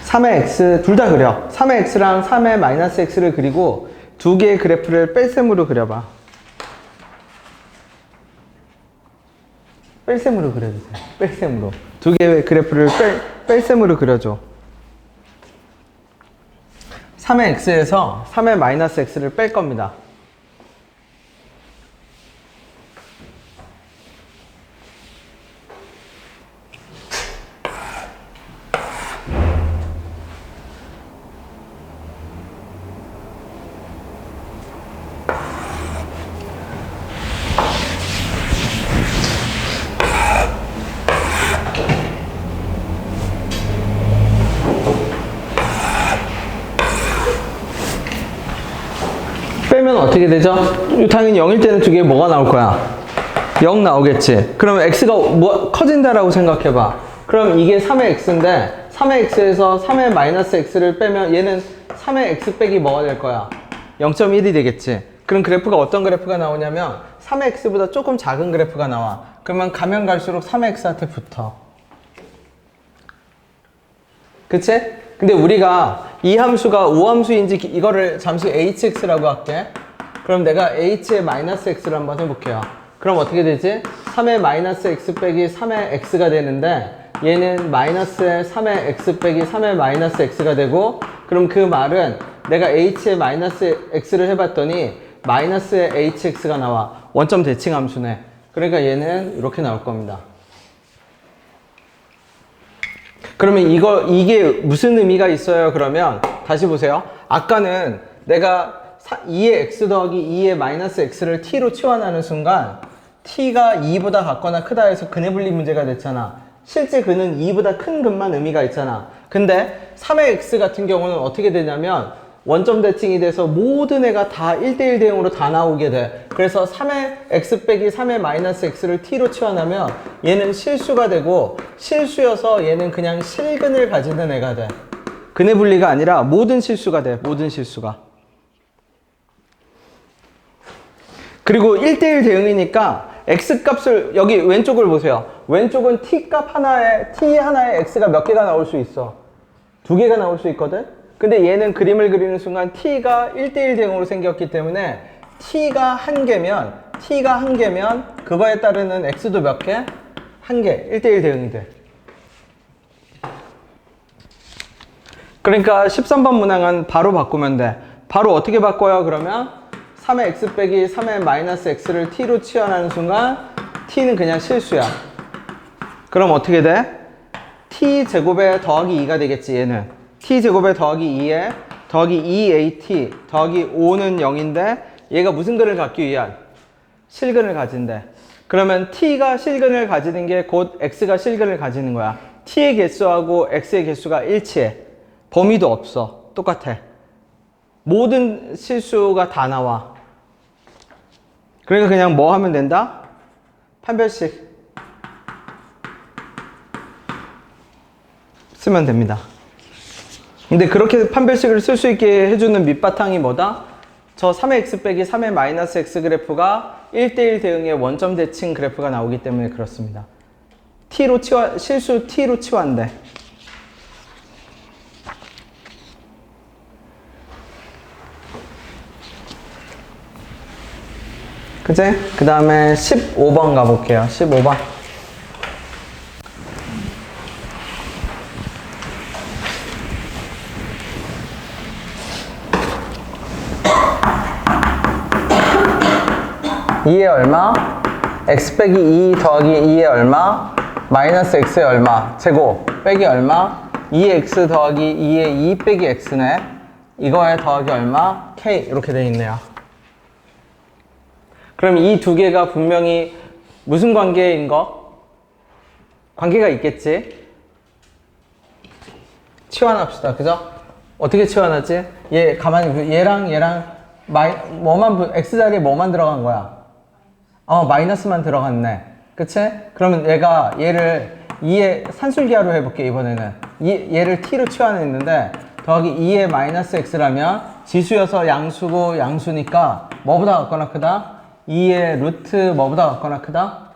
3의 x 둘 다 그려. 3의 x랑 3의 마이너스 x를 그리고 두 개의 그래프를 뺄셈으로 그려봐. 뺄셈으로 그려주세요. 뺄셈으로. 두 개의 그래프를 뺄셈으로 그려줘. 3의 x에서 3의 마이너스 x를 뺄 겁니다. 빼면 어떻게 되죠? 당연히 0일 때는 두 개 뭐가 나올 거야? 0 나오겠지. 그럼 x가 커진다라고 생각해봐. 그럼 이게 3의 x인데 3의 x에서 3의 마이너스 x를 빼면 얘는 3의 x 빼기 뭐가 될 거야? 0.1이 되겠지. 그럼 그래프가 어떤 그래프가 나오냐면 3의 x보다 조금 작은 그래프가 나와. 그러면 가면 갈수록 3의 x한테 붙어. 그치? 근데 우리가 이 함수가 우함수인지 이거를 잠시 hx라고 할게. 그럼 내가 h의 마이너스 x를 한번 해볼게요. 그럼 어떻게 되지? 3의 마이너스 x 빼기 3의 x가 되는데 얘는 마이너스의 3의 x 빼기 3의 마이너스 x가 되고, 그럼 그 말은 내가 h의 마이너스 x를 해봤더니 마이너스의 hx가 나와. 원점 대칭 함수네. 그러니까 얘는 이렇게 나올 겁니다. 그러면 이게 무슨 의미가 있어요? 그러면 다시 보세요. 아까는 내가 2의 x 더하기 2의 마이너스 x를 t로 치환하는 순간 t가 2보다 같거나 크다 해서 근의 분리 문제가 됐잖아. 실제 근은 2보다 큰 근만 의미가 있잖아. 근데 3의 x 같은 경우는 어떻게 되냐면 원점 대칭이 돼서 모든 애가 다 1대1 대응으로 다 나오게 돼. 그래서 3의 x 빼기 3의 마이너스 x를 t로 치환하면 얘는 실수가 되고, 실수여서 얘는 그냥 실근을 가지는 애가 돼. 근의 분리가 아니라 모든 실수가 돼. 모든 실수가. 그리고 1대1 대응이니까 x 값을 여기 왼쪽을 보세요. 왼쪽은 t 값 하나에 x가 몇 개가 나올 수 있어? 2개가 나올 수 있거든? 근데 얘는 그림을 그리는 순간 t가 1대1 대응으로 생겼기 때문에 t가 한 개면 그거에 따르는 x도 몇 개? 한 개. 1대1 대응이 돼. 그러니까 13번 문항은 바로 바꾸면 돼. 바로 어떻게 바꿔요? 그러면 3의 x 빼기 3의 마이너스 x를 t로 치환하는 순간 t는 그냥 실수야. 그럼 어떻게 돼? t제곱에 더하기 2가 되겠지. 얘는 t제곱에 더하기 2에 더하기 2at 더하기 5는 0인데 얘가 무슨 근을 갖기 위한? 실근을 가진대. 그러면 t가 실근을 가지는 게 곧 x가 실근을 가지는 거야. t의 개수하고 x의 개수가 일치해. 범위도 없어. 똑같아. 모든 실수가 다 나와. 그러니까 그냥 뭐 하면 된다? 판별식 쓰면 됩니다. 근데 그렇게 판별식을 쓸 수 있게 해주는 밑바탕이 뭐다? 저 3의 x 빼기 3의 마이너스 x 그래프가 1대1 대응의 원점 대칭 그래프가 나오기 때문에 그렇습니다. t로 실수 t로 치환돼. 그치? 그 다음에 15번 가볼게요. 15번. (2에) 얼마? x 빼기 2 더하기 2에 얼마? 마이너스 x에 얼마? 제곱 빼기 얼마? 2x 더하기 2에 2 빼기 x네. 이거에 더하기 얼마? k 이렇게 돼 있네요. 그럼 이 두 개가 분명히 무슨 관계인 거? 관계가 있겠지? 치환합시다. 그죠? 어떻게 치환하지? 얘 가만히 얘랑 x 자리에 뭐만 들어간 거야? 마이너스만 들어갔네. 그치? 그러면 얘를 2의 산술기하로 해볼게, 이번에는. 얘를 t로 치환했는데, 더하기 2의 마이너스 x라면, 지수여서 양수고 양수니까, 뭐보다 같거나 크다? 2의 루트 뭐보다 같거나 크다?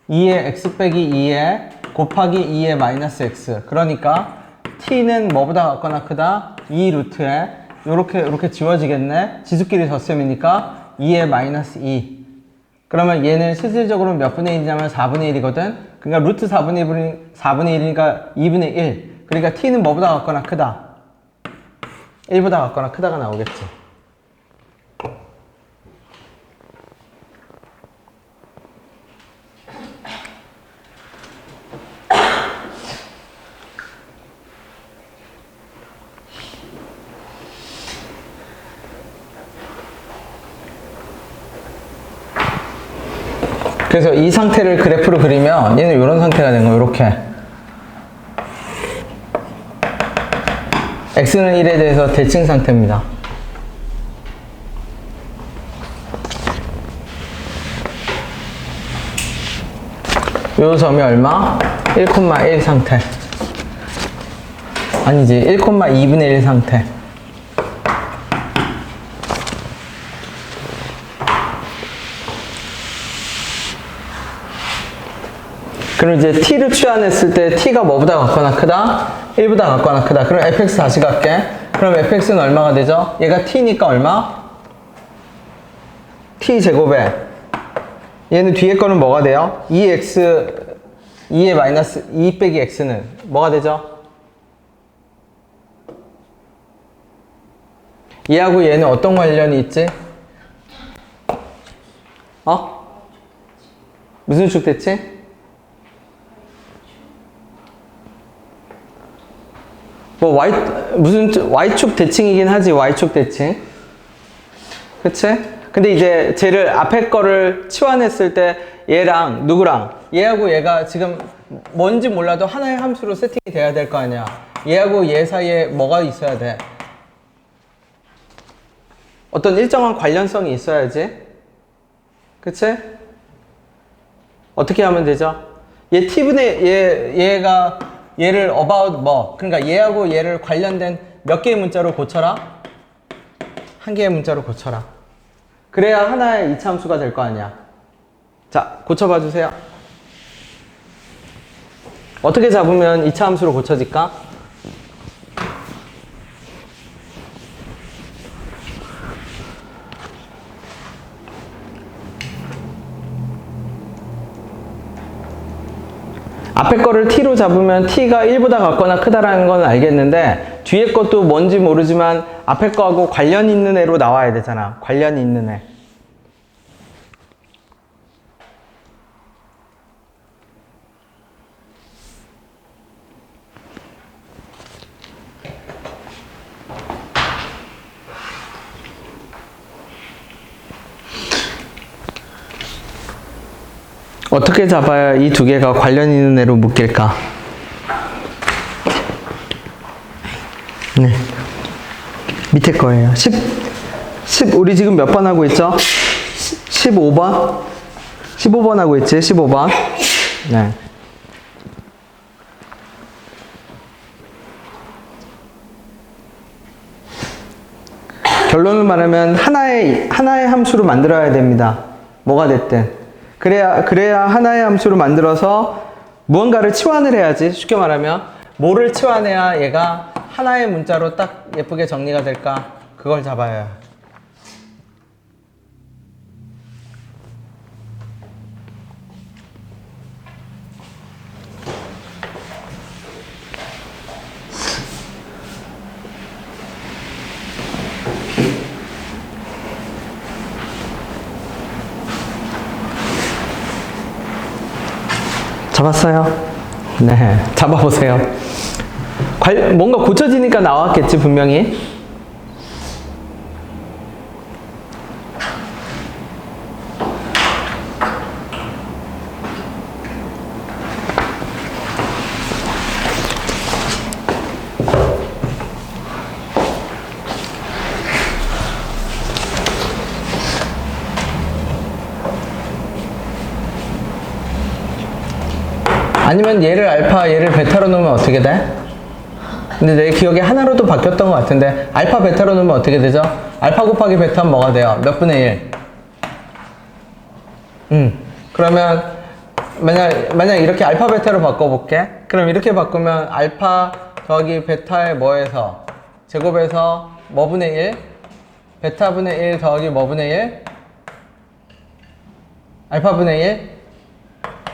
2의 x 빼기 2의 곱하기 2의 마이너스 x. 그러니까, t는 뭐보다 같거나 크다? 2 루트에, 요렇게 지워지겠네? 지수끼리 덧셈이니까, 2의 마이너스 2. 그러면 얘는 실질적으로 몇 분의 1이냐면 4분의 1이거든? 그러니까 루트 4분의 1이니까 2분의 1. 그러니까 t는 뭐보다 같거나 크다? 1보다 같거나 크다가 나오겠지. 그래서 이 상태를 그래프로 그리면 얘는 이런 상태가 된 거예요. 이렇게 x는 1에 대해서 대칭 상태입니다. 요 점이 얼마? 1,1 상태. 아니지, 1,2분의 1 상태. 그럼 이제 t를 취환했을 때 t가 뭐보다 같거나 크다? 1보다 같거나 크다. 그럼 fx 다시 갈게. 그럼 fx는 얼마가 되죠? 얘가 t니까 얼마? t 제곱에 얘는 뒤에 거는 뭐가 돼요? 2x 2의 마이너스 2 빼기 x는 뭐가 되죠? 얘하고 얘는 어떤 관련이 있지? 무슨 축 대칭? 무슨 y축 대칭이긴 하지. y축 대칭. 그치? 근데 이제 쟤를 앞에 거를 치환했을 때 얘랑 누구랑 얘하고 얘가 지금 뭔지 몰라도 하나의 함수로 세팅이 돼야 될 거 아니야. 얘하고 얘 사이에 뭐가 있어야 돼? 어떤 일정한 관련성이 있어야지. 그치? 어떻게 하면 되죠? 얘 t분의 얘가 얘를 about 뭐, 그러니까 얘하고 얘를 관련된 몇 개의 문자로 고쳐라? 한 개의 문자로 고쳐라. 그래야 하나의 이차함수가 될 거 아니야. 자, 고쳐봐 주세요. 어떻게 잡으면 이차함수로 고쳐질까? 앞에 거를 t로 잡으면 t가 1보다 같거나 크다라는 건 알겠는데 뒤에 것도 뭔지 모르지만 앞에 거하고 관련 있는 애로 나와야 되잖아. 관련이 있는 애. 어떻게 잡아야 이 두 개가 관련 있는 애로 묶일까? 네. 밑에 거예요. 10, 우리 지금 몇 번 하고 있죠? 15번? 15번 하고 있지? 15번. 네. 결론을 말하면 하나의 함수로 만들어야 됩니다. 뭐가 됐든. 그래야 하나의 함수로 만들어서 무언가를 치환을 해야지. 쉽게 말하면 뭐를 치환해야 얘가 하나의 문자로 딱 예쁘게 정리가 될까? 그걸 잡아야 해요. 잡았어요? 네, 잡아보세요. 뭔가 고쳐지니까 나왔겠지, 분명히. 아니면 얘를 알파, 얘를 베타로 놓으면 어떻게 돼? 근데 내 기억에 하나로도 바뀌었던 것 같은데 알파, 베타로 놓으면 어떻게 되죠? 알파 곱하기 베타는 뭐가 돼요? 몇 분의 1? 그러면 만약 이렇게 알파, 베타로 바꿔볼게. 그럼 이렇게 바꾸면 알파 더하기 베타의 뭐에서? 제곱에서 뭐 분의 1? 베타분의 1 더하기 뭐 분의 1? 알파분의 1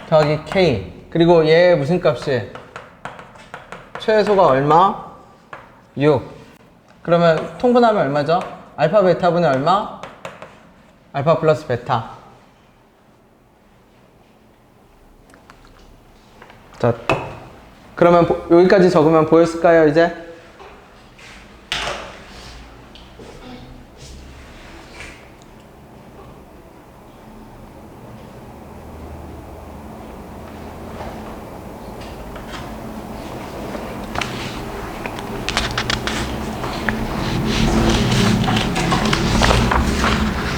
더하기 K. 그리고 얘 무슨 값이? 최소가 얼마? 6. 그러면 통분하면 얼마죠? 알파 베타분의 얼마? 알파 플러스 베타. 자, 그러면 여기까지 적으면 보였을까요, 이제?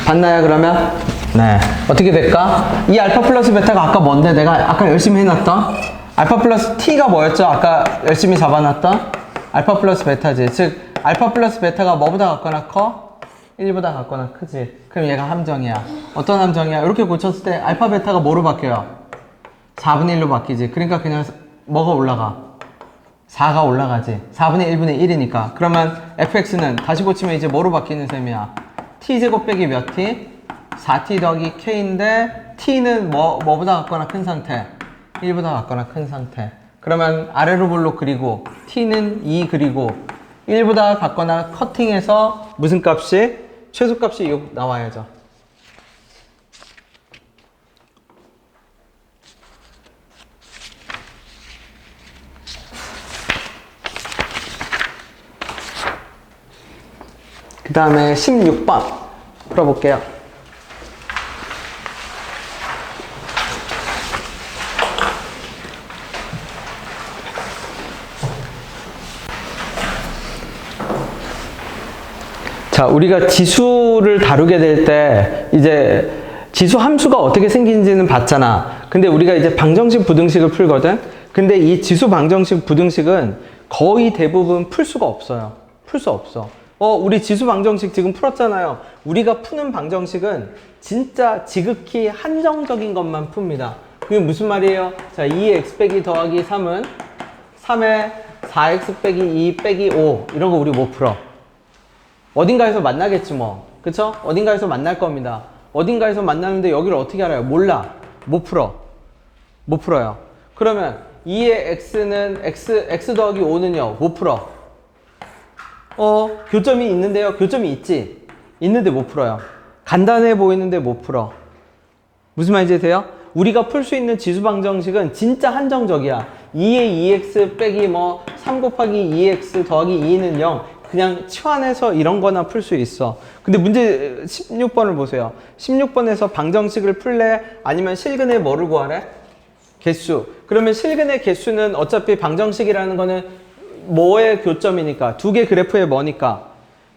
봤나요, 그러면? 네. 어떻게 될까? 이 알파 플러스 베타가 아까 뭔데? 내가 아까 열심히 해놨던? 알파 플러스 t가 뭐였죠? 아까 열심히 잡아놨던? 알파 플러스 베타지. 즉, 알파 플러스 베타가 뭐보다 같거나 커? 1보다 같거나 크지. 그럼 얘가 함정이야. 어떤 함정이야? 이렇게 고쳤을 때 알파 베타가 뭐로 바뀌어요? 4분의 1로 바뀌지. 그러니까 그냥 뭐가 올라가? 4가 올라가지. 4분의 1분의 1이니까. 그러면 fx는 다시 고치면 이제 뭐로 바뀌는 셈이야? t제곱 빼기 몇 t? 4t 더하기 k인데 t는 뭐보다 같거나 큰 상태? 1보다 같거나 큰 상태. 그러면 아래로 볼록 그리고 t는 2 그리고 1보다 같거나 커팅해서 무슨 값이? 최소값이 6 나와야죠. 그 다음에 16번 풀어볼게요. 자, 우리가 지수를 다루게 될 때 이제 지수 함수가 어떻게 생긴지는 봤잖아. 근데 우리가 이제 방정식, 부등식을 풀거든. 근데 이 지수, 방정식, 부등식은 거의 대부분 풀 수가 없어요. 풀 수 없어. 우리 지수 방정식 지금 풀었잖아요. 우리가 푸는 방정식은 진짜 지극히 한정적인 것만 풉니다. 그게 무슨 말이에요? 자, 2x 빼기 더하기 3은 3에 4x 빼기 2 빼기 5 이런 거 우리 못 풀어. 어딘가에서 만나겠지 뭐. 그쵸? 어딘가에서 만날 겁니다. 어딘가에서 만나는데 여기를 어떻게 알아요? 몰라. 못 풀어. 못 풀어요. 그러면 2의 x는 x 더하기 5는요. 못 풀어. 교점이 있는데요. 교점이 있지. 있는데 못 풀어요. 간단해 보이는데 못 풀어. 무슨 말인지 돼요? 우리가 풀 수 있는 지수 방정식은 진짜 한정적이야. 2의 2x 빼기 3 곱하기 2x 더하기 2는 0. 그냥 치환해서 이런 거나 풀 수 있어. 근데 문제 16번을 보세요. 16번에서 방정식을 풀래? 아니면 실근의 뭐를 구하래? 개수. 그러면 실근의 개수는 어차피 방정식이라는 거는 뭐의 교점이니까? 두 개 그래프의 뭐니까?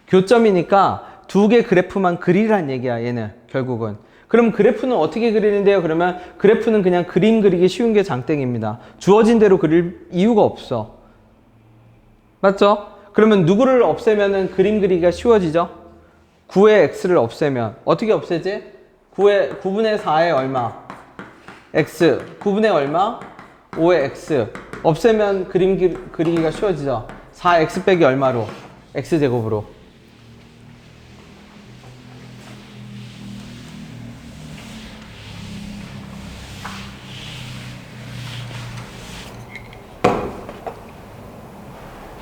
교점이니까 두 개 그래프만 그리란 얘기야, 얘는 결국은. 그럼 그래프는 어떻게 그리는데요? 그러면 그래프는 그냥 그림 그리기 쉬운 게 장땡입니다. 주어진 대로 그릴 이유가 없어. 맞죠? 그러면 누구를 없애면은 그림 그리기가 쉬워지죠? 9의 x를 없애면 어떻게 없애지? 9분의 4의 얼마? x. 9분의 얼마? 5의 x. 없애면 그리기가 쉬워지죠. 4x 빼기 얼마로? x제곱으로.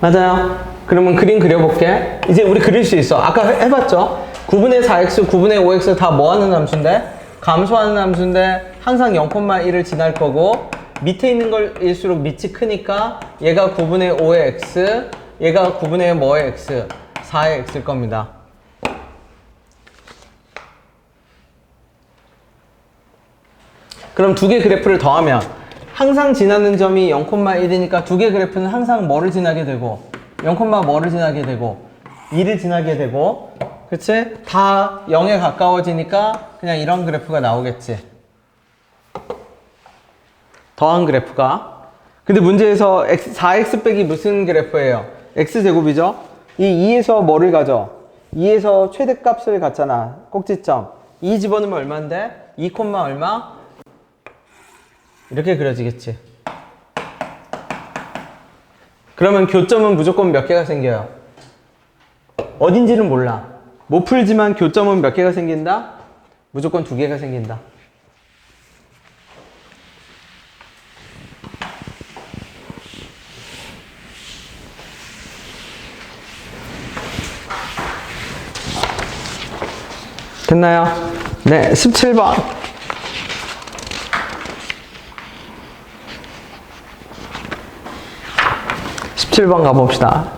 맞아요. 그러면 그림 그려볼게. 이제 우리 그릴 수 있어. 아까 해봤죠? 9분의 4x, 9분의 5x 다 뭐하는 함수인데? 감소하는 함수인데 항상 0,1을 지날 거고 밑에 있는 걸일수록 밑이 크니까 얘가 9분의 5의 x, 얘가 9분의 뭐의 x, 4의 x일 겁니다. 그럼 두 개 그래프를 더하면 항상 지나는 점이 0,1이니까 두 개 그래프는 항상 뭐를 지나게 되고 0, 뭐를 지나게 되고 2를 지나게 되고 그치? 다 0에 가까워지니까 그냥 이런 그래프가 나오겠지. 더한 그래프가. 근데 문제에서 4x 빼기 무슨 그래프예요? x제곱이죠? 이 2에서 뭐를 가져? 2에서 최대값을 갖잖아. 꼭지점. 2 집어넣으면 얼마인데? 2, 얼마? 이렇게 그려지겠지. 그러면 교점은 무조건 몇 개가 생겨요? 어딘지는 몰라. 못 풀지만 교점은 몇 개가 생긴다? 무조건 2개가 생긴다. 됐나요? 네, 17번. 17번 가봅시다.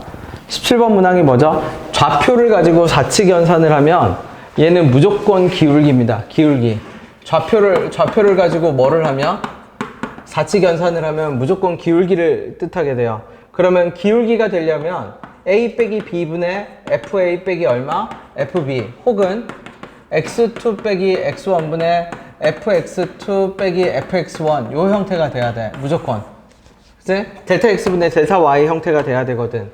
17번 문항이 뭐죠? 좌표를 가지고 사칙 연산을 하면 얘는 무조건 기울기입니다. 기울기. 좌표를 가지고 뭐를 하면? 사칙 연산을 하면 무조건 기울기를 뜻하게 돼요. 그러면 기울기가 되려면 a 빼기 b분의 fa 빼기 얼마? fb 혹은 x2 빼기 x1분의 fx2 빼기 fx1 요 형태가 돼야 돼. 무조건. 그치? 델타 x분의 델타 y 형태가 돼야 되거든.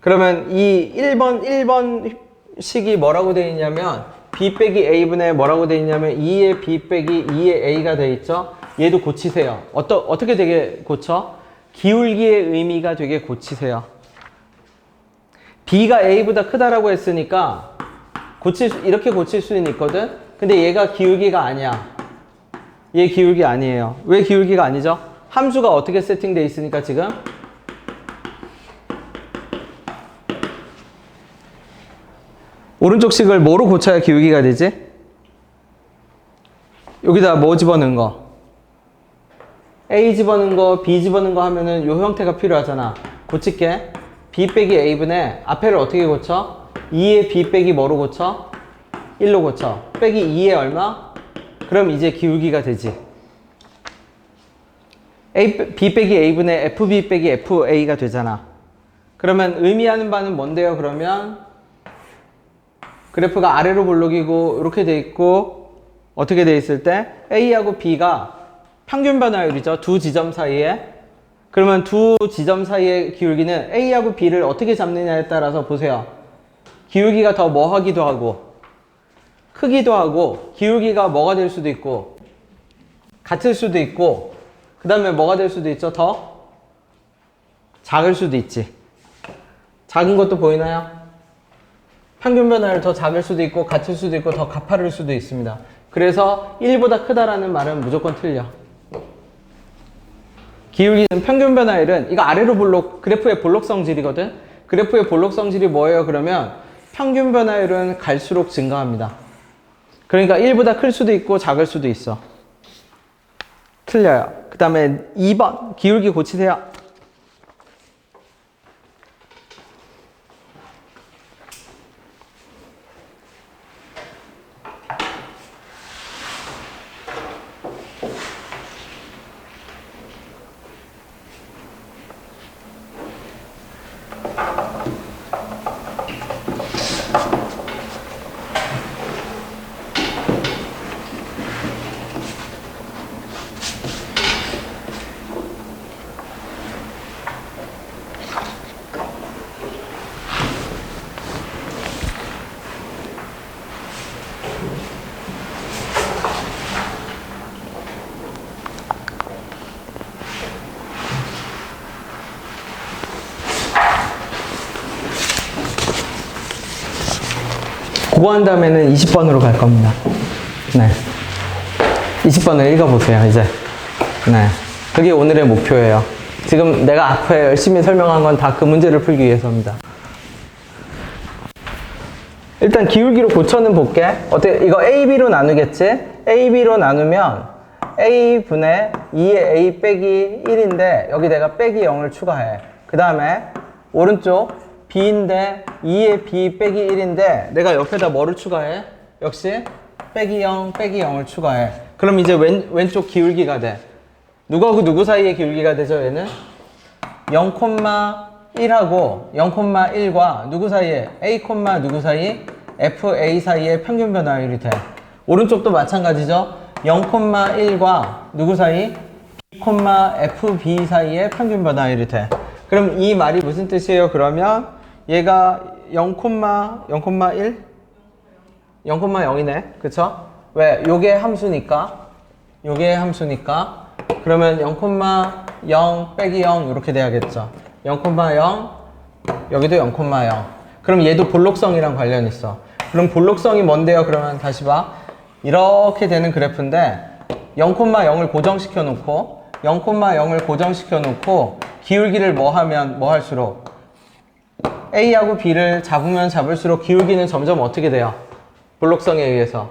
그러면 이 1번 식이 뭐라고 되어 있냐면 b 빼기 a분의 뭐라고 되어 있냐면 2의 b 빼기 2의 a가 되어 있죠. 얘도 고치세요. 어떻게 되게 고쳐? 기울기의 의미가 되게 고치세요. b가 a보다 크다라고 했으니까 이렇게 고칠 수는 있거든. 근데 얘가 기울기가 아니야. 얘 기울기 아니에요. 왜 기울기가 아니죠? 함수가 어떻게 세팅되어 있으니까 지금 오른쪽 식을 뭐로 고쳐야 기울기가 되지? 여기다 뭐 집어넣은 거? A 집어넣은 거, B 집어넣은 거 하면은 요 형태가 필요하잖아. 고칠게. B 빼기 A분의 앞에를 어떻게 고쳐? 2의 B 빼기 뭐로 고쳐? 1로 고쳐. 빼기 2의 얼마? 그럼 이제 기울기가 되지. B 빼기 A분의 FB 빼기 FA가 되잖아. 그러면 의미하는 바는 뭔데요? 그러면 그래프가 아래로 볼록이고 이렇게 돼 있고 어떻게 돼 있을 때 A하고 B가 평균 변화율이죠. 두 지점 사이에. 그러면 두 지점 사이의 기울기는 A하고 B를 어떻게 잡느냐에 따라서 보세요. 기울기가 더 뭐 하기도 하고 크기도 하고 기울기가 뭐가 될 수도 있고 같을 수도 있고 그 다음에 뭐가 될 수도 있죠? 더 작을 수도 있지. 작은 것도 보이나요? 평균 변화율 더 작을 수도 있고 같을 수도 있고 더 가파를 수도 있습니다. 그래서 1보다 크다라는 말은 무조건 틀려. 기울기는 평균 변화율은 이거 아래로 그래프의 볼록 성질이거든. 그래프의 볼록 성질이 뭐예요? 그러면 평균 변화율은 갈수록 증가합니다. 그러니까 1보다 클 수도 있고 작을 수도 있어. 틀려요. 그 다음에 2번 기울기 고치세요. 그거 한 다음에는 20번으로 갈 겁니다. 네. 20번을 읽어보세요, 이제. 네. 그게 오늘의 목표예요. 지금 내가 앞에 열심히 설명한 건 다 그 문제를 풀기 위해서입니다. 일단 기울기로 고쳐는 볼게. 어떻게, 이거 AB로 나누겠지? AB로 나누면 A분의 2의 A 빼기 1인데, 여기 내가 빼기 0을 추가해. 그 다음에, 오른쪽 B인데, 2의 B 빼기 1인데, 내가 옆에다 뭐를 추가해? 역시, 빼기 0, 빼기 0을 추가해. 그럼 이제 왼쪽 기울기가 돼. 누구하고 누구 사이의 기울기가 되죠, 얘는? 0,1하고 0,1과 누구 사이에? A, 누구 사이? FA 사이의 평균 변화율이 돼. 오른쪽도 마찬가지죠. 0,1과 누구 사이? B, FB 사이의 평균 변화율이 돼. 그럼 이 말이 무슨 뜻이에요? 그러면 얘가 0,1? 0,0이네. 그쵸? 왜? 요게 함수니까. 요게 함수니까. 그러면 0,0 빼기 0 이렇게 돼야겠죠. 0,0 여기도 0,0. 그럼 얘도 볼록성이랑 관련 있어. 그럼 볼록성이 뭔데요? 그러면 다시 봐. 이렇게 되는 그래프인데 0,0을 고정시켜 놓고 0,0을 고정시켜 놓고 기울기를 뭐 하면 뭐 할수록 A하고 B를 잡으면 잡을수록 기울기는 점점 어떻게 돼요? 볼록성에 의해서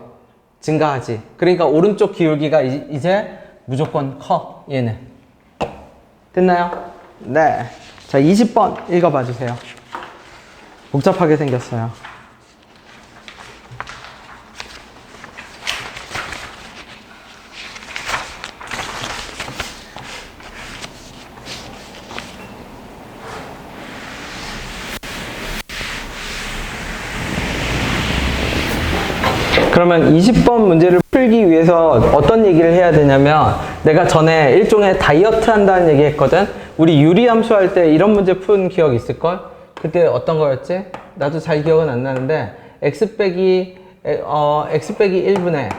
증가하지. 그러니까 오른쪽 기울기가 이제 무조건 커, 얘는. 됐나요? 네. 자, 20번 읽어봐 주세요. 복잡하게 생겼어요. 그러면 20번 문제를 풀기 위해서 어떤 얘기를 해야 되냐면, 내가 전에 일종의 다이어트 한다는 얘기 했거든? 우리 유리함수 할 때 이런 문제 푼 기억 있을걸? 그때 어떤 거였지? 나도 잘 기억은 안 나는데, x 빼기 1분의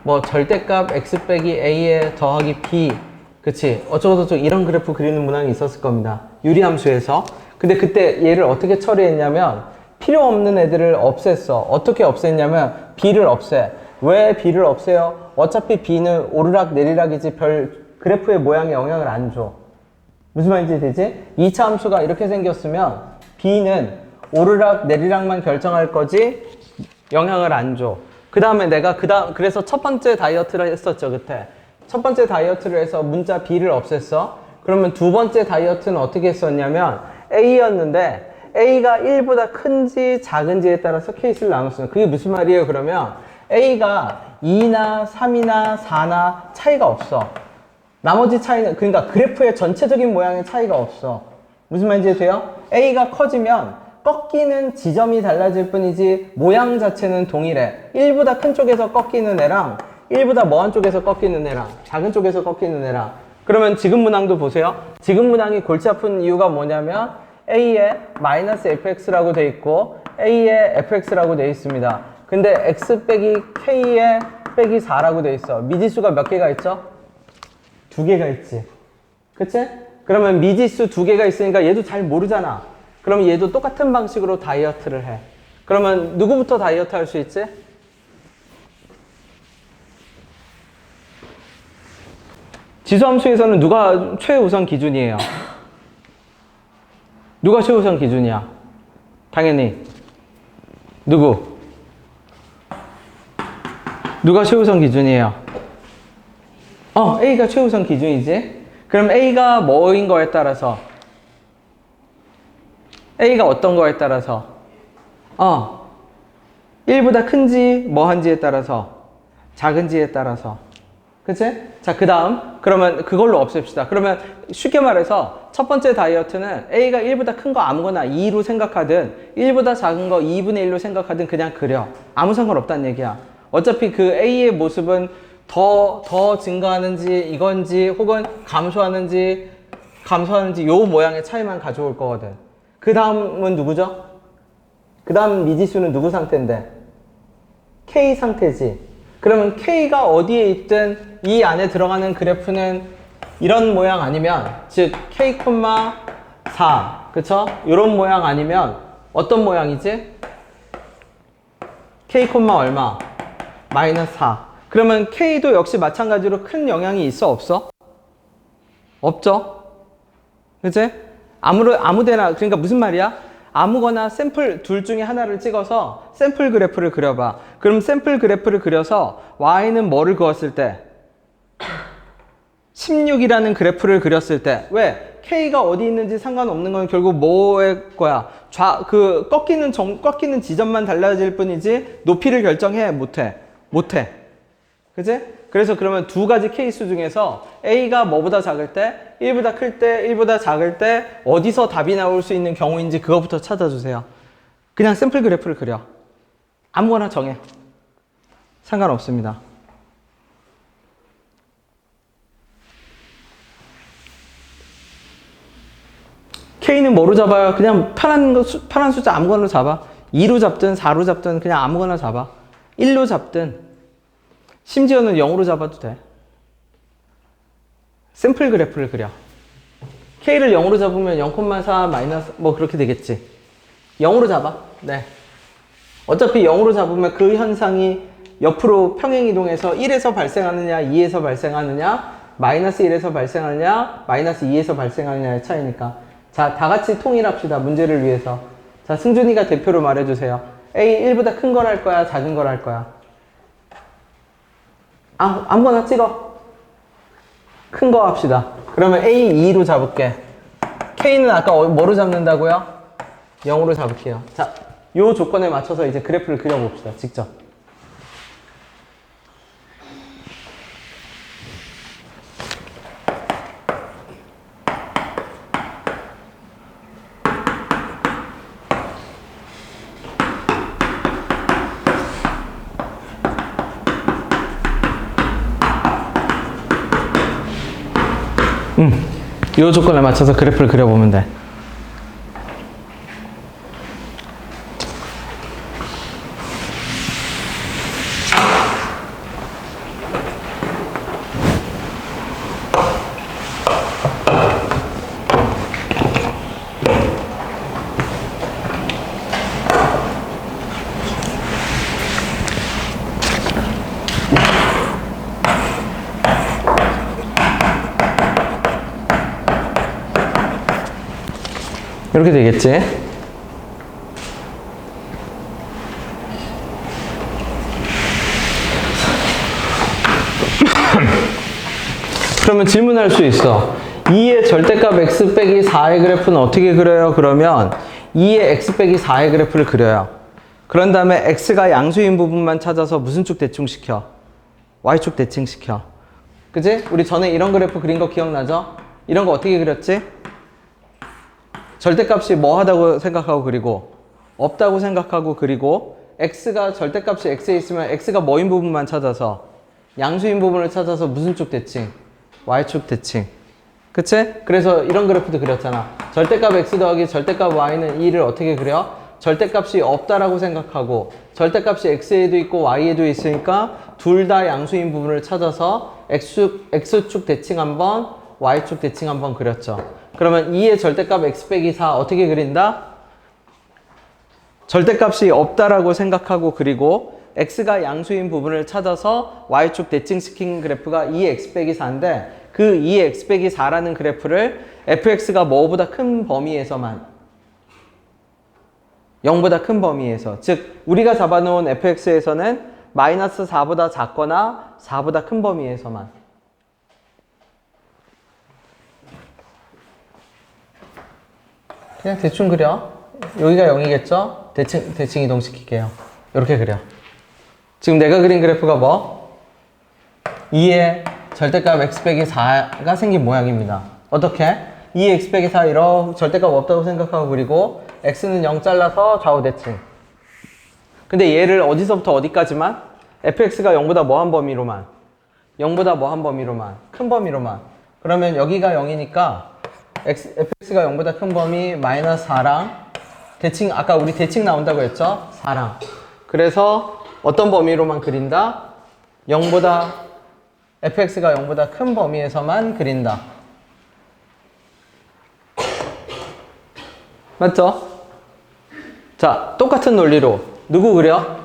뭐 절대값 x 빼기 a에 더하기 b, 그치? 어쩌고저쩌고 이런 그래프 그리는 문항이 있었을 겁니다. 유리함수에서. 근데 그때 얘를 어떻게 처리했냐면, 필요 없는 애들을 없앴어. 어떻게 없앴냐면 b를 없애. 왜 b를 없애요? 어차피 b는 오르락 내리락이지 별 그래프의 모양에 영향을 안 줘. 무슨 말인지 되지? 2차 함수가 이렇게 생겼으면 b는 오르락 내리락만 결정할 거지 영향을 안 줘. 그 다음에 내가 그래서 첫 번째 다이어트를 했었죠, 그때. 첫 번째 다이어트를 해서 문자 b를 없앴어. 그러면 두 번째 다이어트는 어떻게 했었냐면 a였는데 A가 1보다 큰지 작은지에 따라서 케이스를 나눴어요. 그게 무슨 말이에요? 그러면 A가 2나 3이나 4나 차이가 없어. 나머지 차이는, 그러니까 그래프의 전체적인 모양의 차이가 없어. 무슨 말인지 돼요? A가 커지면 꺾이는 지점이 달라질 뿐이지 모양 자체는 동일해. 1보다 큰 쪽에서 꺾이는 애랑 1보다 먼 쪽에서 꺾이는 애랑 작은 쪽에서 꺾이는 애랑. 그러면 지금 문항도 보세요. 지금 문항이 골치 아픈 이유가 뭐냐면 A에 마이너스 fx라고 돼 있고 A에 fx라고 돼 있습니다. 근데 x 빼기 k에 빼기 4라고 돼 있어. 미지수가 몇 개가 있죠? 두 개가 있지. 그치? 그러면 미지수 두 개가 있으니까 얘도 잘 모르잖아. 그럼 얘도 똑같은 방식으로 다이어트를 해. 그러면 누구부터 다이어트 할 수 있지? 지수함수에서는 누가 최우선 기준이에요? 누가 최우선 기준이야? 당연히 누가 최우선 기준이에요? A가 최우선 기준이지? 그럼 A가 뭐인 거에 따라서 A가 어떤 거에 따라서 1보다 큰지 뭐한지에 따라서 작은지에 따라서. 그치? 자, 그 다음 그러면 그걸로 없앱시다. 그러면 쉽게 말해서 첫 번째 다이어트는 A가 1보다 큰 거 아무거나 2로 생각하든 1보다 작은 거 2분의 1로 생각하든 그냥 그려. 아무 상관없다는 얘기야. 어차피 그 A의 모습은 더 증가하는지 이건지 혹은 감소하는지 요 모양의 차이만 가져올 거거든. 그 다음은 누구죠? 그 다음 미지수는 누구 상태인데? K 상태지. 그러면 K가 어디에 있든 이 안에 들어가는 그래프는 이런 모양 아니면, 즉 K, 4, 그쵸? 이런 모양 아니면 어떤 모양이지? k, 얼마? 마이너스 4. 그러면 k도 역시 마찬가지로 큰 영향이 있어, 없어? 없죠? 그치? 아무데나, 그러니까 무슨 말이야? 아무거나 샘플 둘 중에 하나를 찍어서 샘플 그래프를 그려봐. 그럼 샘플 그래프를 그려서 y는 뭐를 그었을 때? 16이라는 그래프를 그렸을 때 왜? K가 어디 있는지 상관없는 건 결국 뭐의 거야? 꺾이는 지점만 달라질 뿐이지 높이를 결정해? 못해? 못해. 그치? 그래서 그러면 두 가지 케이스 중에서 A가 뭐보다 작을 때, 1보다 클 때, 1보다 작을 때 어디서 답이 나올 수 있는 경우인지 그거부터 찾아주세요. 그냥 샘플 그래프를 그려. 아무거나 정해. 상관없습니다. K는 뭐로 잡아요? 그냥 파란 숫자 아무거나 잡아. 2로 잡든 4로 잡든 그냥 아무거나 잡아. 1로 잡든 심지어는 0으로 잡아도 돼. 샘플 그래프를 그려. K를 0으로 잡으면 0,4 마이너스 뭐 그렇게 되겠지. 0으로 잡아. 네. 어차피 0으로 잡으면 그 현상이 옆으로 평행이동해서 1에서 발생하느냐 2에서 발생하느냐 마이너스 1에서 발생하느냐 마이너스 2에서 발생하느냐의 차이니까. 자, 다 같이 통일합시다. 문제를 위해서. 자, 승준이가 대표로 말해주세요. A 1보다 큰 걸 할 거야? 작은 걸 할 거야? 아무거나 찍어. 큰 거 합시다. 그러면 A 2로 잡을게. K는 아까 뭐로 잡는다고요? 0으로 잡을게요. 자, 요 조건에 맞춰서 이제 그래프를 그려봅시다. 직접. 이 조건에 맞춰서 그래프를 그려보면 돼. 이렇게 되겠지? 그러면 질문할 수 있어. 2의 절대값 x 빼기 4의 그래프는 어떻게 그려요? 그러면 2의 x 빼기 4의 그래프를 그려요. 그런 다음에 x가 양수인 부분만 찾아서 무슨 축 대칭시켜? y축 대칭시켜. 그치? 우리 전에 이런 그래프 그린 거 기억나죠? 이런 거 어떻게 그렸지? 절대값이 뭐 하다고 생각하고 그리고 없다고 생각하고 그리고 x가 절대값이 x에 있으면 x가 뭐인 부분만 찾아서 양수인 부분을 찾아서 무슨 축 대칭? y축 대칭. 그치? 그래서 이런 그래프도 그렸잖아. 절대값 x 더하기 절대값 y는 2를 어떻게 그려? 절대값이 없다라고 생각하고 절대값이 x에도 있고 y에도 있으니까 둘 다 양수인 부분을 찾아서 x축 대칭 한번 y축 대칭 한번 그렸죠. 그러면 2의 절대값 x 빼기 4 어떻게 그린다? 절대값이 없다라고 생각하고 그리고 x가 양수인 부분을 찾아서 y축 대칭시킨 그래프가 2의 x 빼기 4인데 그 2의 x 빼기 4라는 그래프를 fx가 뭐보다 큰 범위에서만 0보다 큰 범위에서 즉 우리가 잡아놓은 fx에서는 마이너스 4보다 작거나 4보다 큰 범위에서만 그냥 대충 그려. 여기가 0이겠죠? 대칭 이동시킬게요. 이렇게 그려. 지금 내가 그린 그래프가 뭐? 2의 절대값 x 빼기 4가 생긴 모양입니다. 어떻게? 2의 x 빼기 4 이렇게 절대값 없다고 생각하고 그리고 x는 0 잘라서 좌우 대칭. 근데 얘를 어디서부터 어디까지만? fx가 0보다 뭐한 범위로만? 0보다 뭐한 범위로만? 큰 범위로만. 그러면 여기가 0이니까 fx가 0보다 큰 범위 마이너스 4랑 대칭 아까 우리 대칭 나온다고 했죠? 4랑 그래서 어떤 범위로만 그린다? 0보다 fx가 0보다 큰 범위에서만 그린다. 맞죠? 자, 똑같은 논리로 누구 그려?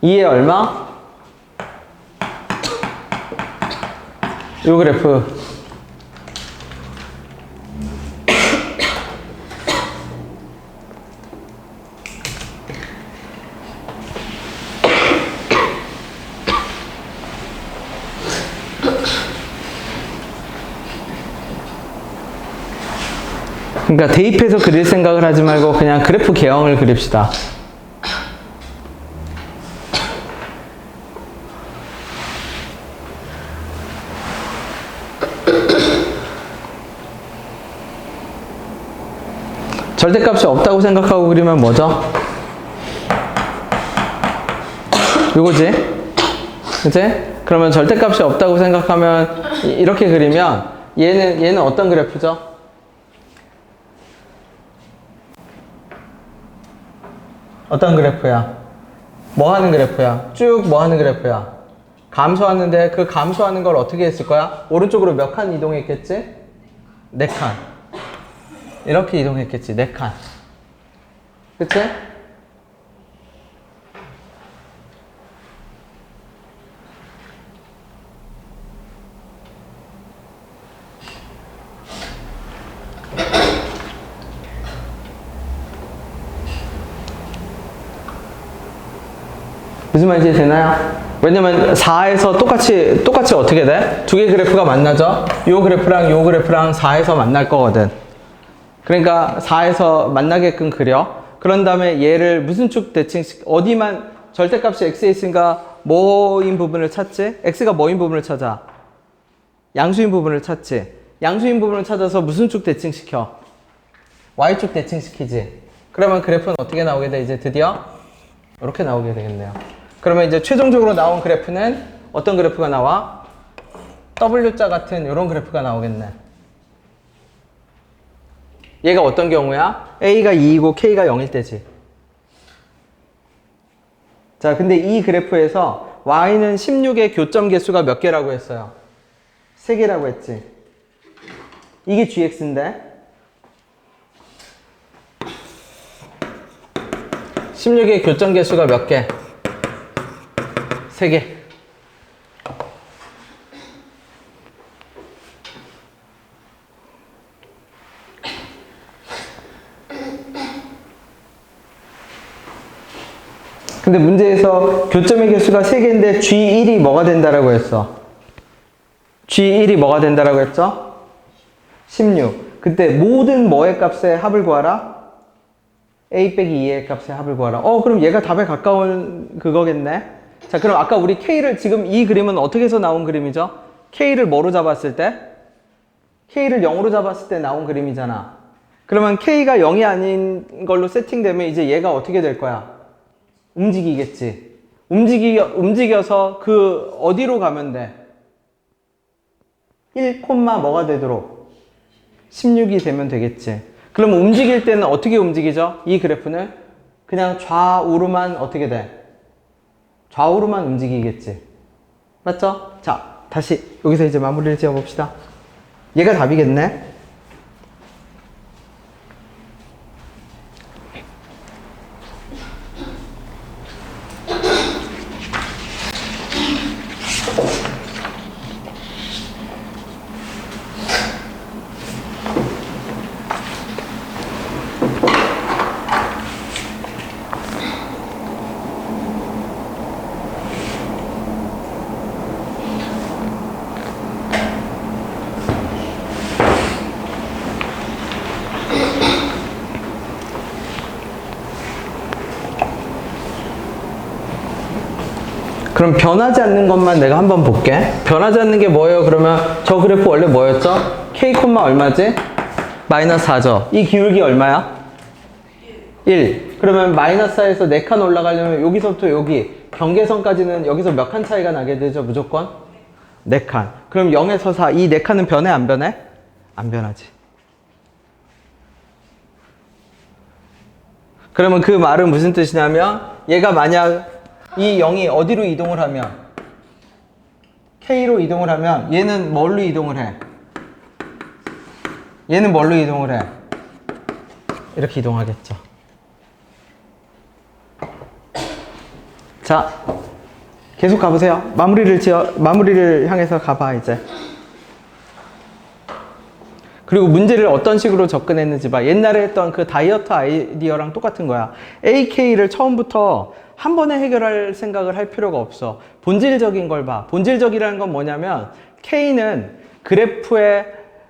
2에 얼마? 요 그래프. 그러니까 대입해서 그릴 생각을 하지 말고 그냥 그래프 개형을 그립시다. 절대값이 없다고 생각하고 그리면 뭐죠? 요거지? 그치? 그러면 절대값이 없다고 생각하면 이렇게 그리면 얘는 어떤 그래프죠? 어떤 그래프야? 뭐 하는 그래프야? 쭉 뭐 하는 그래프야? 감소하는데 그 감소하는 걸 어떻게 했을 거야? 오른쪽으로 몇 칸 이동했겠지? 4칸. 이렇게 이동했겠지. 4칸. 그치? 무슨 말인지 되나요? 왜냐면 4에서 똑같이 어떻게 돼? 두 개 그래프가 만나죠? 요 그래프랑 4에서 만날 거거든. 그러니까 4에서 만나게끔 그려. 그런 다음에 얘를 무슨 축 대칭식, 어디만 절대값이 x에 있으니까 뭐인 부분을 찾지? x가 뭐인 부분을 찾아? 양수인 부분을 찾지. 양수인 부분을 찾아서 무슨 축 대칭시켜? y축 대칭시키지. 그러면 그래프는 어떻게 나오게 돼? 이제 드디어 이렇게 나오게 되겠네요. 그러면 이제 최종적으로 나온 그래프는 어떤 그래프가 나와? W자 같은 이런 그래프가 나오겠네. 얘가 어떤 경우야? A가 2이고 K가 0일 때지. 자, 근데 이 그래프에서 Y는 16의 교점 개수가 몇 개라고 했어요? 3개라고 했지. 이게 GX인데 16의 교점 개수가 몇 개? 3개. 근데 문제에서 교점의 개수가 3개인데 G1이 뭐가 된다라고 했어? G1이 뭐가 된다라고 했죠? 16. 그때 모든 뭐의 값의 합을 구하라? A 빼기 2의 값의 합을 구하라. 그럼 얘가 답에 가까운 그거겠네? 자, 그럼 아까 우리 K를 지금 이 그림은 어떻게 해서 나온 그림이죠? K를 뭐로 잡았을 때? K를 0으로 잡았을 때 나온 그림이잖아. 그러면 K가 0이 아닌 걸로 세팅되면 이제 얘가 어떻게 될 거야? 움직이겠지. 움직여서 그 어디로 가면 돼? 1, 뭐가 되도록? 16이 되면 되겠지. 그럼 움직일 때는 어떻게 움직이죠? 이 그래프는 그냥 좌우로만 어떻게 돼? 좌우로만 움직이겠지. 맞죠? 자, 다시 여기서 이제 마무리를 지어봅시다. 얘가 답이겠네? 그럼 변하지 않는 것만 내가 한번 볼게. 변하지 않는 게 뭐예요? 그러면 저 그래프 원래 뭐였죠? K, 얼마지? 마이너스 4죠. 이 기울기 얼마야? 1. 그러면 마이너스 4에서 4칸 올라가려면 여기서부터 여기 경계선까지는 여기서 몇 칸 차이가 나게 되죠? 무조건? 4칸. 그럼 0에서 4, 이 4칸은 변해? 안 변해? 안 변하지. 그러면 그 말은 무슨 뜻이냐면 얘가 만약 이 0이 어디로 이동을 하면 K로 이동을 하면 얘는 뭘로 이동을 해? 얘는 뭘로 이동을 해? 이렇게 이동하겠죠. 자, 계속 가보세요. 마무리를 향해서 가봐, 이제. 그리고 문제를 어떤 식으로 접근했는지 봐. 옛날에 했던 그 다이어트 아이디어랑 똑같은 거야. AK를 처음부터 한 번에 해결할 생각을 할 필요가 없어. 본질적인 걸 봐. 본질적이라는 건 뭐냐면 K는 그래프의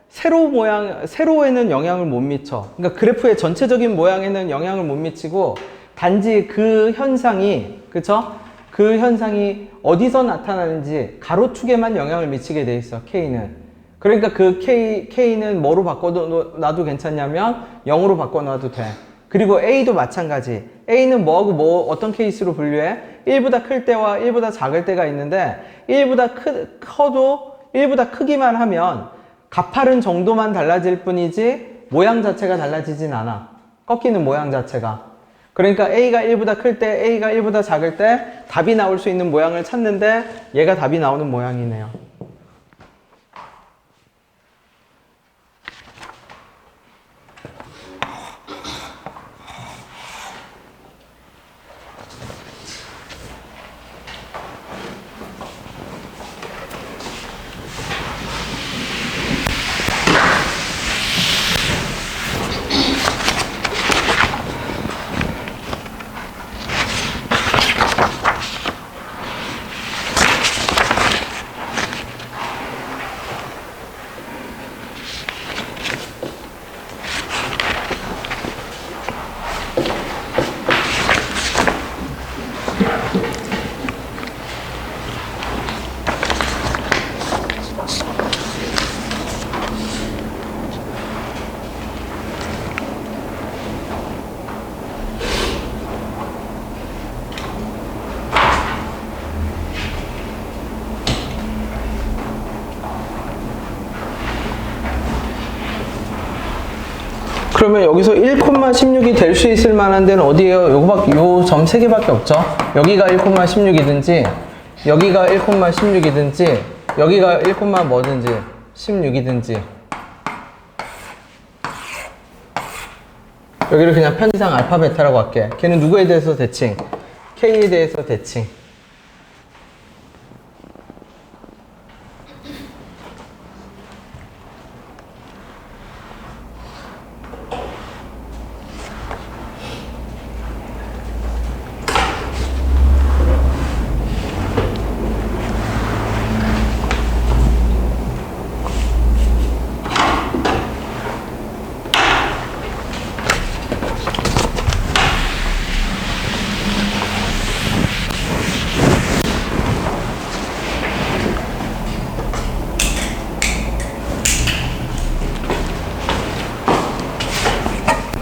세로에는 영향을 못 미쳐. 그러니까 그래프의 전체적인 모양에는 영향을 못 미치고 단지 그 현상이, 그쵸? 그 현상이 어디서 나타나는지 가로축에만 영향을 미치게 돼 있어, K는. 그러니까 그 K는 뭐로 바꿔놔도 괜찮냐면 0으로 바꿔놔도 돼. 그리고 A도 마찬가지. A는 뭐하고 뭐 어떤 케이스로 분류해? 1보다 클 때와 1보다 작을 때가 있는데 1보다 커도 1보다 크기만 하면 가파른 정도만 달라질 뿐이지 모양 자체가 달라지진 않아. 꺾이는 모양 자체가. 그러니까 A가 1보다 클 때, A가 1보다 작을 때 답이 나올 수 있는 모양을 찾는데 얘가 답이 나오는 모양이네요. 그러면 여기서 1,16이 될 수 있을 만한 데는 어디예요? 요 점 3개밖에 없죠? 여기가 1,16이든지, 여기가 1,16이든지, 여기가 1, 뭐든지, 16이든지. 여기를 그냥 편의상 알파, 베타라고 할게. 걔는 누구에 대해서 대칭? K에 대해서 대칭.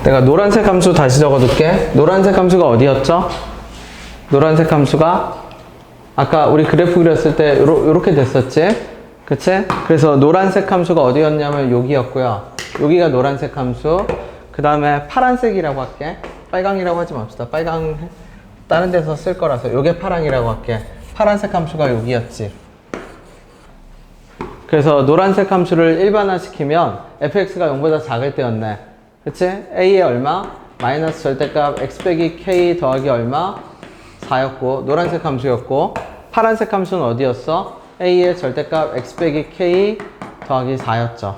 내가 노란색 함수 다시 적어둘게. 노란색 함수가 어디였죠? 노란색 함수가 아까 우리 그래프 그렸을 때 요렇게 됐었지? 그치? 그래서 노란색 함수가 어디였냐면 여기였고요. 여기가 노란색 함수. 그 다음에 파란색이라고 할게. 빨강이라고 하지 맙시다. 빨강 다른 데서 쓸 거라서 요게 파랑이라고 할게. 파란색 함수가 여기였지. 그래서 노란색 함수를 일반화시키면 fx가 0보다 작을 때였네. 그치? a의 얼마? 마이너스 절대값 x 빼기 k 더하기 얼마? 4였고 노란색 함수였고 파란색 함수는 어디였어? a의 절대값 x 빼기 k 더하기 4였죠.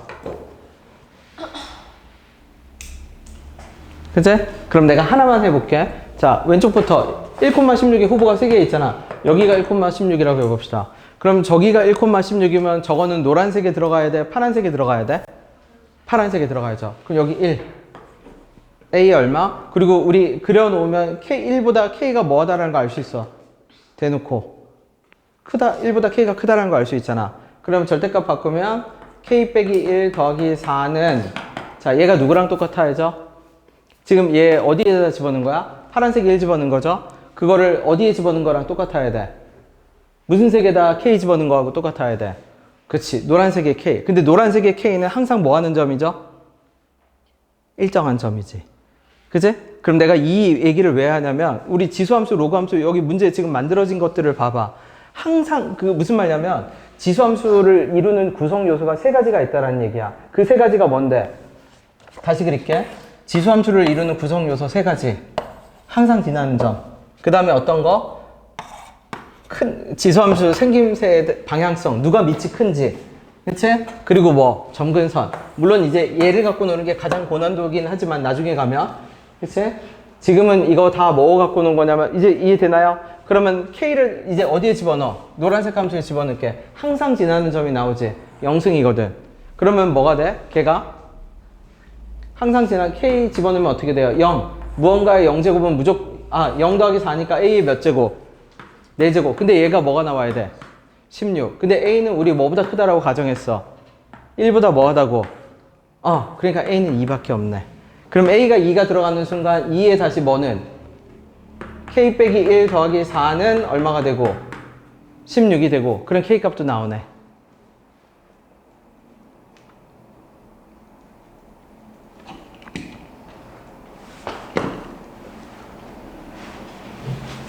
그치? 그럼 내가 하나만 해볼게. 자, 왼쪽부터 1,16의 후보가 3개 있잖아. 여기가 1,16이라고 해봅시다. 그럼 저기가 1,16이면 저거는 노란색에 들어가야 돼? 파란색에 들어가야 돼? 파란색에 들어가야죠. 그럼 여기 1. A 얼마? 그리고 우리 그려놓으면 K1보다 K가 뭐하다라는 거 알 수 있어. 대놓고. 크다, 1보다 K가 크다라는 거 알 수 있잖아. 그럼 절대값 바꾸면 K 빼기 1 더하기 4는 자, 얘가 누구랑 똑같아야죠? 지금 얘 어디에다 집어넣은 거야? 파란색 1 집어넣은 거죠? 그거를 어디에 집어넣은 거랑 똑같아야 돼? 무슨 색에다 K 집어넣은 거하고 똑같아야 돼? 그치, 노란색의 K. 근데 노란색의 K는 항상 뭐 하는 점이죠? 일정한 점이지. 그치? 그럼 내가 이 얘기를 왜 하냐면 우리 지수함수, 로그함수 여기 문제 지금 만들어진 것들을 봐봐. 항상 그 무슨 말이냐면 지수함수를 이루는 구성 요소가 3가지가 있다라는 얘기야. 그 3가지가 뭔데? 다시 그릴게. 지수함수를 이루는 구성 요소 3가지. 항상 지나는 점. 그 다음에 어떤 거? 큰 지수함수 생김새의 방향성, 누가 밑이 큰지, 그치? 그리고 뭐 점근선. 물론 이제 얘를 갖고 노는 게 가장 고난도긴 하지만 나중에 가면, 그치? 지금은 이거 다 뭐 갖고 노는 거냐면 이제 이해되나요? 그러면 K를 이제 어디에 집어넣어? 노란색 함수에 집어넣을게. 항상 지나는 점이 나오지. 영승이거든. 그러면 뭐가 돼? 걔가 항상 지나 K 집어넣으면 어떻게 돼요? 0. 무언가의 0제곱은 무조건 0 더하기 4니까 A의 몇 제곱? 4제곱. 근데 얘가 뭐가 나와야 돼? 16. 근데 A는 우리 뭐보다 크다라고 가정했어. 1보다 뭐 하다고? 그러니까 A는 2밖에 없네. 그럼 A가 2가 들어가는 순간 2에 다시 뭐는? K 빼기 1 더하기 4는 얼마가 되고? 16이 되고. 그럼 K 값도 나오네.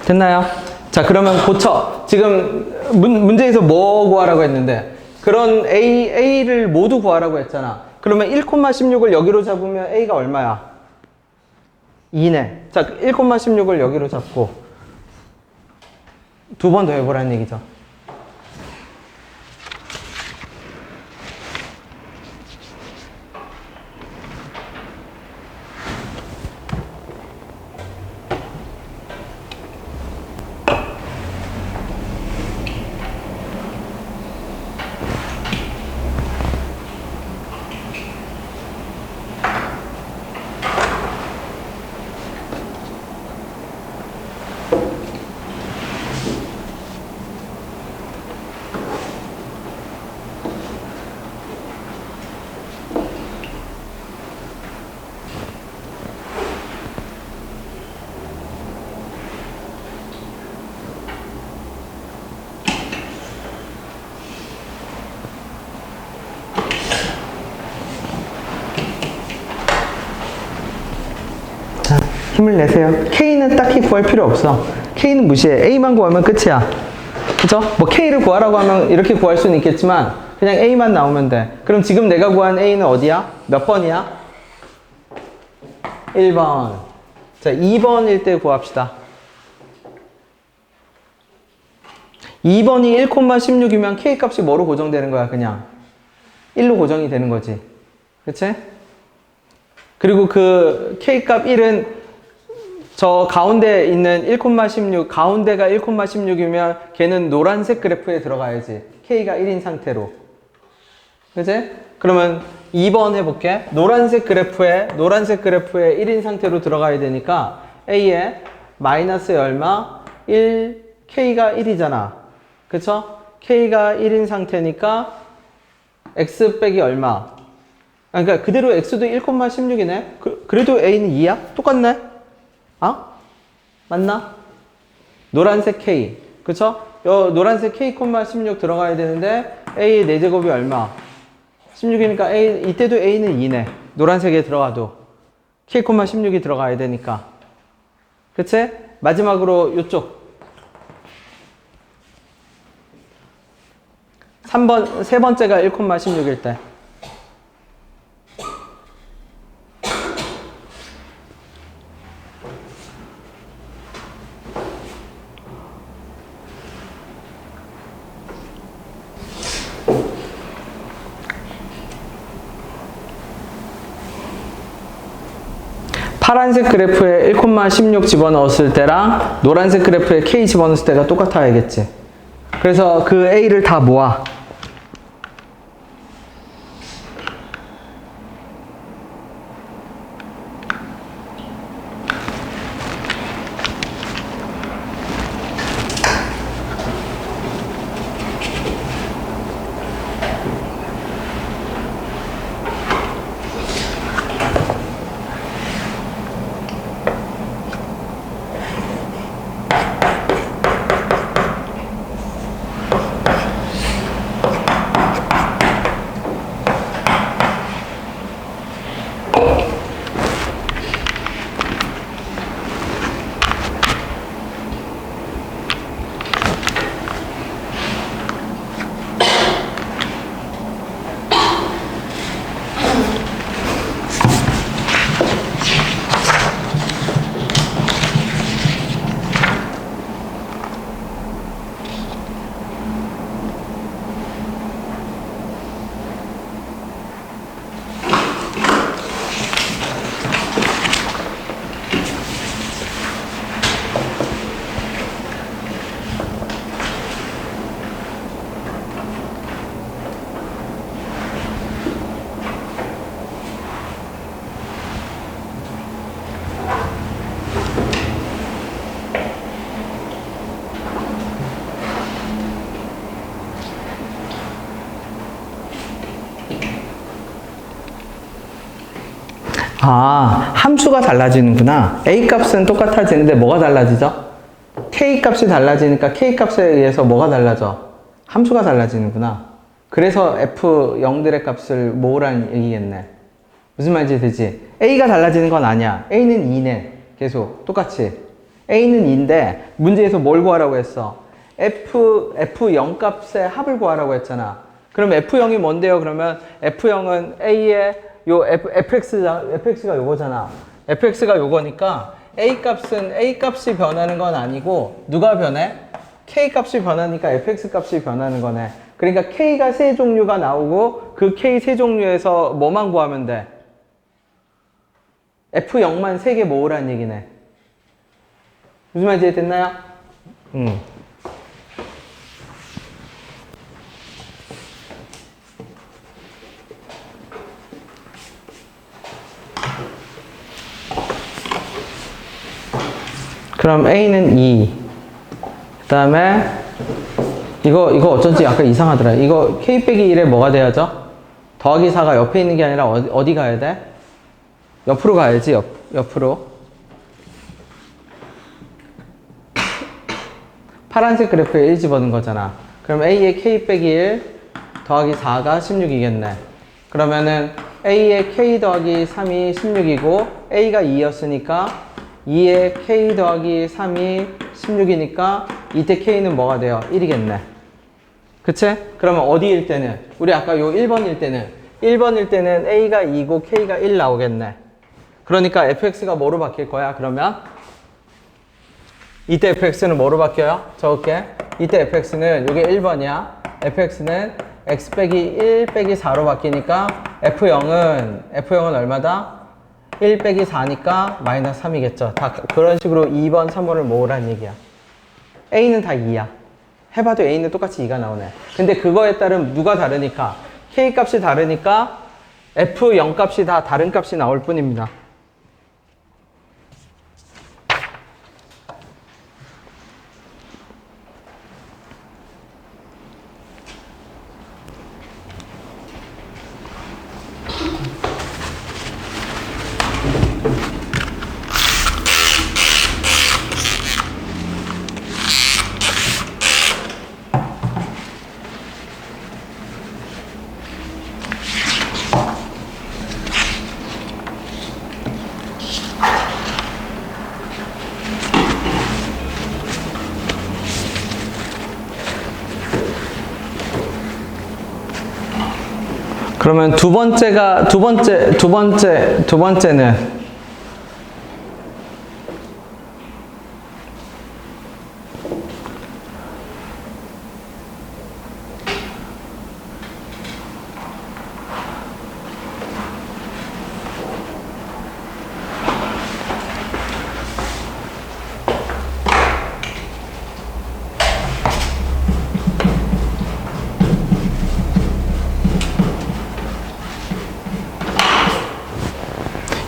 됐나요? 자, 그러면 고쳐. 지금 문제에서 뭐 구하라고 했는데 그런 A를 모두 구하라고 했잖아. 그러면 1,16을 여기로 잡으면 A가 얼마야? 2네. 자, 1,16을 여기로 잡고 두 번 더 해보라는 얘기죠. 힘을 내세요. K는 딱히 구할 필요 없어. K는 무시해. A만 구하면 끝이야. 그죠? 뭐 K를 구하라고 하면 이렇게 구할 수는 있겠지만 그냥 A만 나오면 돼. 그럼 지금 내가 구한 A는 어디야? 몇 번이야? 1번. 자, 2번일 때 구합시다. 2번이 1,16이면 K 값이 뭐로 고정되는 거야? 그냥 1로 고정이 되는 거지. 그치? 그리고 그 K 값 1은 저 가운데 있는 1,16, 가운데가 1,16이면 걔는 노란색 그래프에 들어가야지. K가 1인 상태로. 그치? 그러면 2번 해볼게. 노란색 그래프에 1인 상태로 들어가야 되니까 A에 마이너스 얼마? 1, K가 1이잖아. 그쵸? K가 1인 상태니까 X 빼기 얼마? 그러니까 그대로 X도 1,16이네? 그래도 A는 2야? 똑같네? 맞나? 노란색 K. 그쵸? 노란색 K,16 들어가야 되는데 A의 4제곱이 얼마? 16이니까 이때도 A는 2네. 노란색에 들어가도. K,16이 들어가야 되니까. 그치? 마지막으로 요쪽. 3번, 세 번째가 1,16일 때. 파란색 그래프에 1,16 집어넣었을 때랑 노란색 그래프에 K 집어넣었을 때가 똑같아야겠지. 그래서 그 A를 다 모아. 아, 함수가 달라지는구나. A 값은 똑같아지는데 뭐가 달라지죠? K 값이 달라지니까 K 값에 의해서 뭐가 달라져? 함수가 달라지는구나. 그래서 F0들의 값을 모으라는 얘기겠네. 무슨 말인지 되지? A가 달라지는 건 아니야. A는 2네. 계속 똑같이. A는 2인데 문제에서 뭘 구하라고 했어? F0 값의 합을 구하라고 했잖아. 그럼 F0이 뭔데요? 그러면 F0은 A의 요 fx가 요거잖아. fx가 요거니까 A 값이 변하는 건 아니고 누가 변해? K 값이 변하니까 fx 값이 변하는 거네. 그러니까 K가 세 종류가 나오고 그 K 세 종류에서 뭐만 구하면 돼? F0만 3개 모으라는 얘기네. 무슨 말인지 이해됐나요? 그럼 A는 2. 그 다음에 이거 어쩐지 약간 이상하더라. 이거 K 빼기 1에 뭐가 돼야죠? 더하기 4가 옆에 있는 게 아니라 어디 가야 돼? 옆으로 가야지. 옆으로. 파란색 그래프에 1 집어넣은 거잖아. 그럼 A의 K 빼기 1 더하기 4가 16이겠네. 그러면은 A의 K 더하기 3이 16이고 A가 2였으니까 2의 K 더하기 3이 16이니까 이때 K는 뭐가 돼요? 1이겠네. 그치? 그러면 어디일 때는? 우리 아까 요 1번일 때는 A가 2고 K가 1 나오겠네. 그러니까 fx가 뭐로 바뀔 거야? 그러면 이때 fx는 뭐로 바뀌어요? 적을게. 이때 fx는 요게 1번이야. fx는 x 빼기 1 빼기 4로 바뀌니까 f0은 얼마다? 1 빼기 4니까 마이너스 3이겠죠. 다 그런 식으로 2번, 3번을 모으라는 얘기야. A는 다 2야. 해봐도 A는 똑같이 2가 나오네. 근데 그거에 따른 누가 다르니까 K 값이 다르니까 F0 값이 다 다른 값이 나올 뿐입니다. 그러면 두 번째는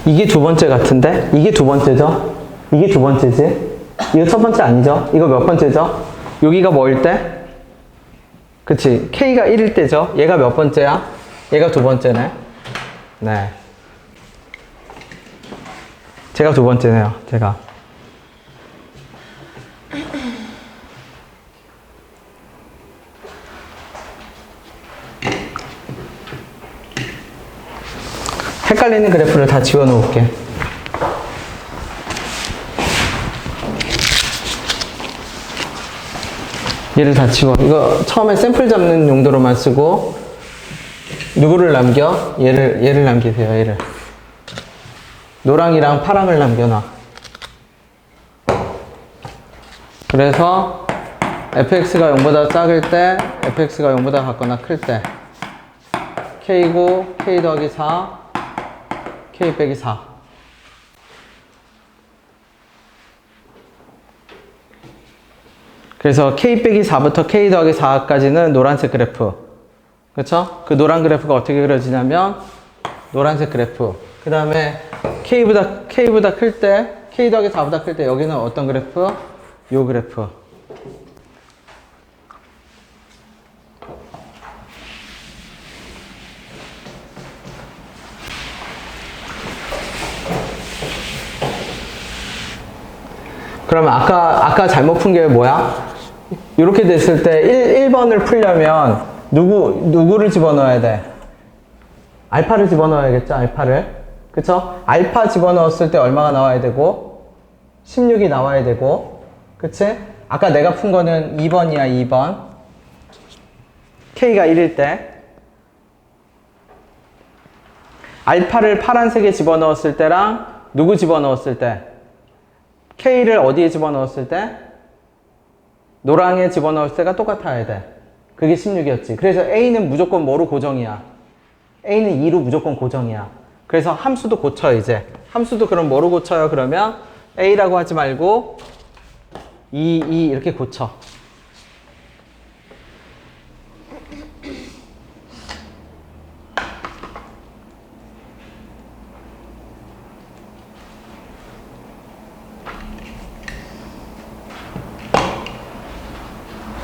이게 두 번째 같은데? 이게 두 번째죠? 이게 두 번째지? 이거 첫 번째 아니죠? 이거 몇 번째죠? 여기가 뭐일 때? 그치? K가 1일 때죠? 얘가 몇 번째야? 얘가 두 번째네. 네. 제가 두 번째네요. 제가. 헷갈리는 그래프를 다 지워 놓을게. 얘를 다 지워. 이거 처음에 샘플 잡는 용도로만 쓰고, 누구를 남겨? 얘를 남기세요, 얘를. 노랑이랑 파랑을 남겨놔. 그래서 fx가 0보다 작을 때, fx가 0보다 같거나 클 때, k고, k 더하기 4, k 빼기 4. 그래서 k 빼기 4부터 k 더하기 4까지는 노란색 그래프. 그쵸? 그 노란 그래프가 어떻게 그려지냐면, 노란색 그래프. 그 다음에 k보다 클 때, k 더하기 4보다 클 때, 여기는 어떤 그래프? 요 그래프. 그러면 아까 잘못 푼 게 뭐야? 이렇게 됐을 때 1번을 풀려면 누구를 집어넣어야 돼? 알파를 집어넣어야겠죠, 알파를. 그쵸? 알파 집어넣었을 때 얼마가 나와야 되고 16이 나와야 되고, 그치? 아까 내가 푼 거는 2번이야, 2번. K가 1일 때. 알파를 파란색에 집어넣었을 때랑 누구 집어넣었을 때? K를 어디에 집어넣었을 때? 노랑에 집어넣을 때가 똑같아야 돼. 그게 16이었지. 그래서 A는 무조건 뭐로 고정이야? A는 2로 무조건 고정이야. 그래서 함수도 고쳐, 이제. 함수도 그럼 뭐로 고쳐요? 그러면 A라고 하지 말고 2 이렇게 고쳐.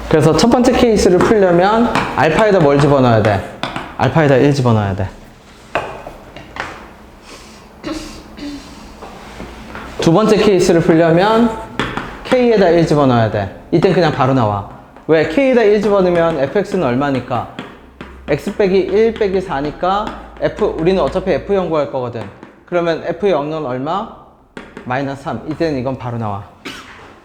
그래서 첫 번째 케이스를 풀려면 알파에다 뭘 집어넣어야 돼? 알파에다 1 집어넣어야 돼. 두 번째 케이스를 풀려면 K에다 1 집어넣어야 돼. 이땐 그냥 바로 나와. 왜? K에다 1 집어넣으면 fx는 얼마니까? x 빼기 1 빼기 4니까 우리는 어차피 f 연구할 거거든. 그러면 f0은 얼마? 마이너스 3. 이때는 이건 바로 나와.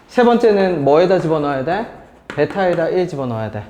세 번째는 뭐에다 집어넣어야 돼? 베타에다 1 집어넣어야 돼.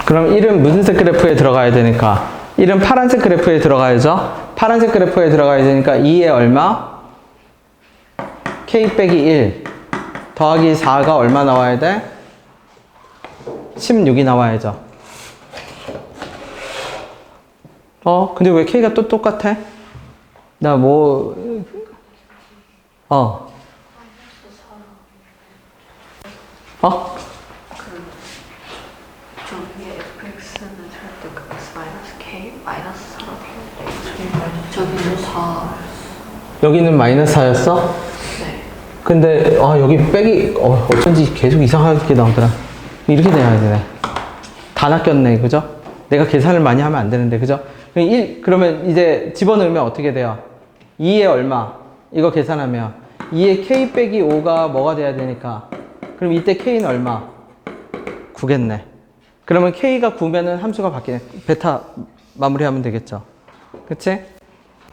그럼 1은 무슨 색 그래프에 들어가야 되니까? 1은 파란색 그래프에 들어가야죠. 파란색 그래프에 들어가야 되니까 2에 얼마? K 빼기 1 더하기 4가 얼마 나와야 돼? 16이 나와야죠. 근데 왜 K가 또 똑같아? 나 뭐... 어?
저기에 fx는 절대 x 마이너스 k 마이너스 4라고 저기는 4.
여기는 마이너스 4였어?
네.
근데 여기 빼기 어쩐지 계속 이상하게 나오더라. 이렇게 돼야 되네. 다 낚였네, 그죠? 내가 계산을 많이 하면 안 되는데, 그죠? 그러면 이제 집어넣으면 어떻게 돼요? 2에 얼마? 이거 계산하면 2에 k 빼기 5가 뭐가 돼야 되니까, 그럼 이때 k는 얼마? 9겠네. 그러면 k가 9면은 함수가 바뀌네. 베타 마무리하면 되겠죠. 그치?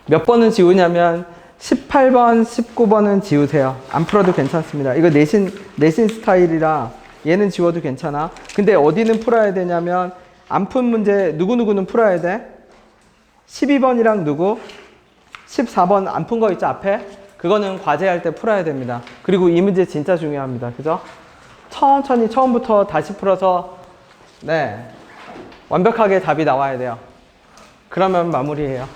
몇 번은 지우냐면 18번, 19번은 지우세요. 안 풀어도 괜찮습니다. 이거 내신 스타일이라 얘는 지워도 괜찮아. 근데 어디는 풀어야 되냐면 안 푼 문제 누구누구는 풀어야 돼. 12번이랑 누구? 14번 안 푼 거 있죠, 앞에? 그거는 과제할 때 풀어야 됩니다. 그리고 이 문제 진짜 중요합니다. 그죠? 천천히 처음부터 다시 풀어서 완벽하게 답이 나와야 돼요. 그러면 마무리해요.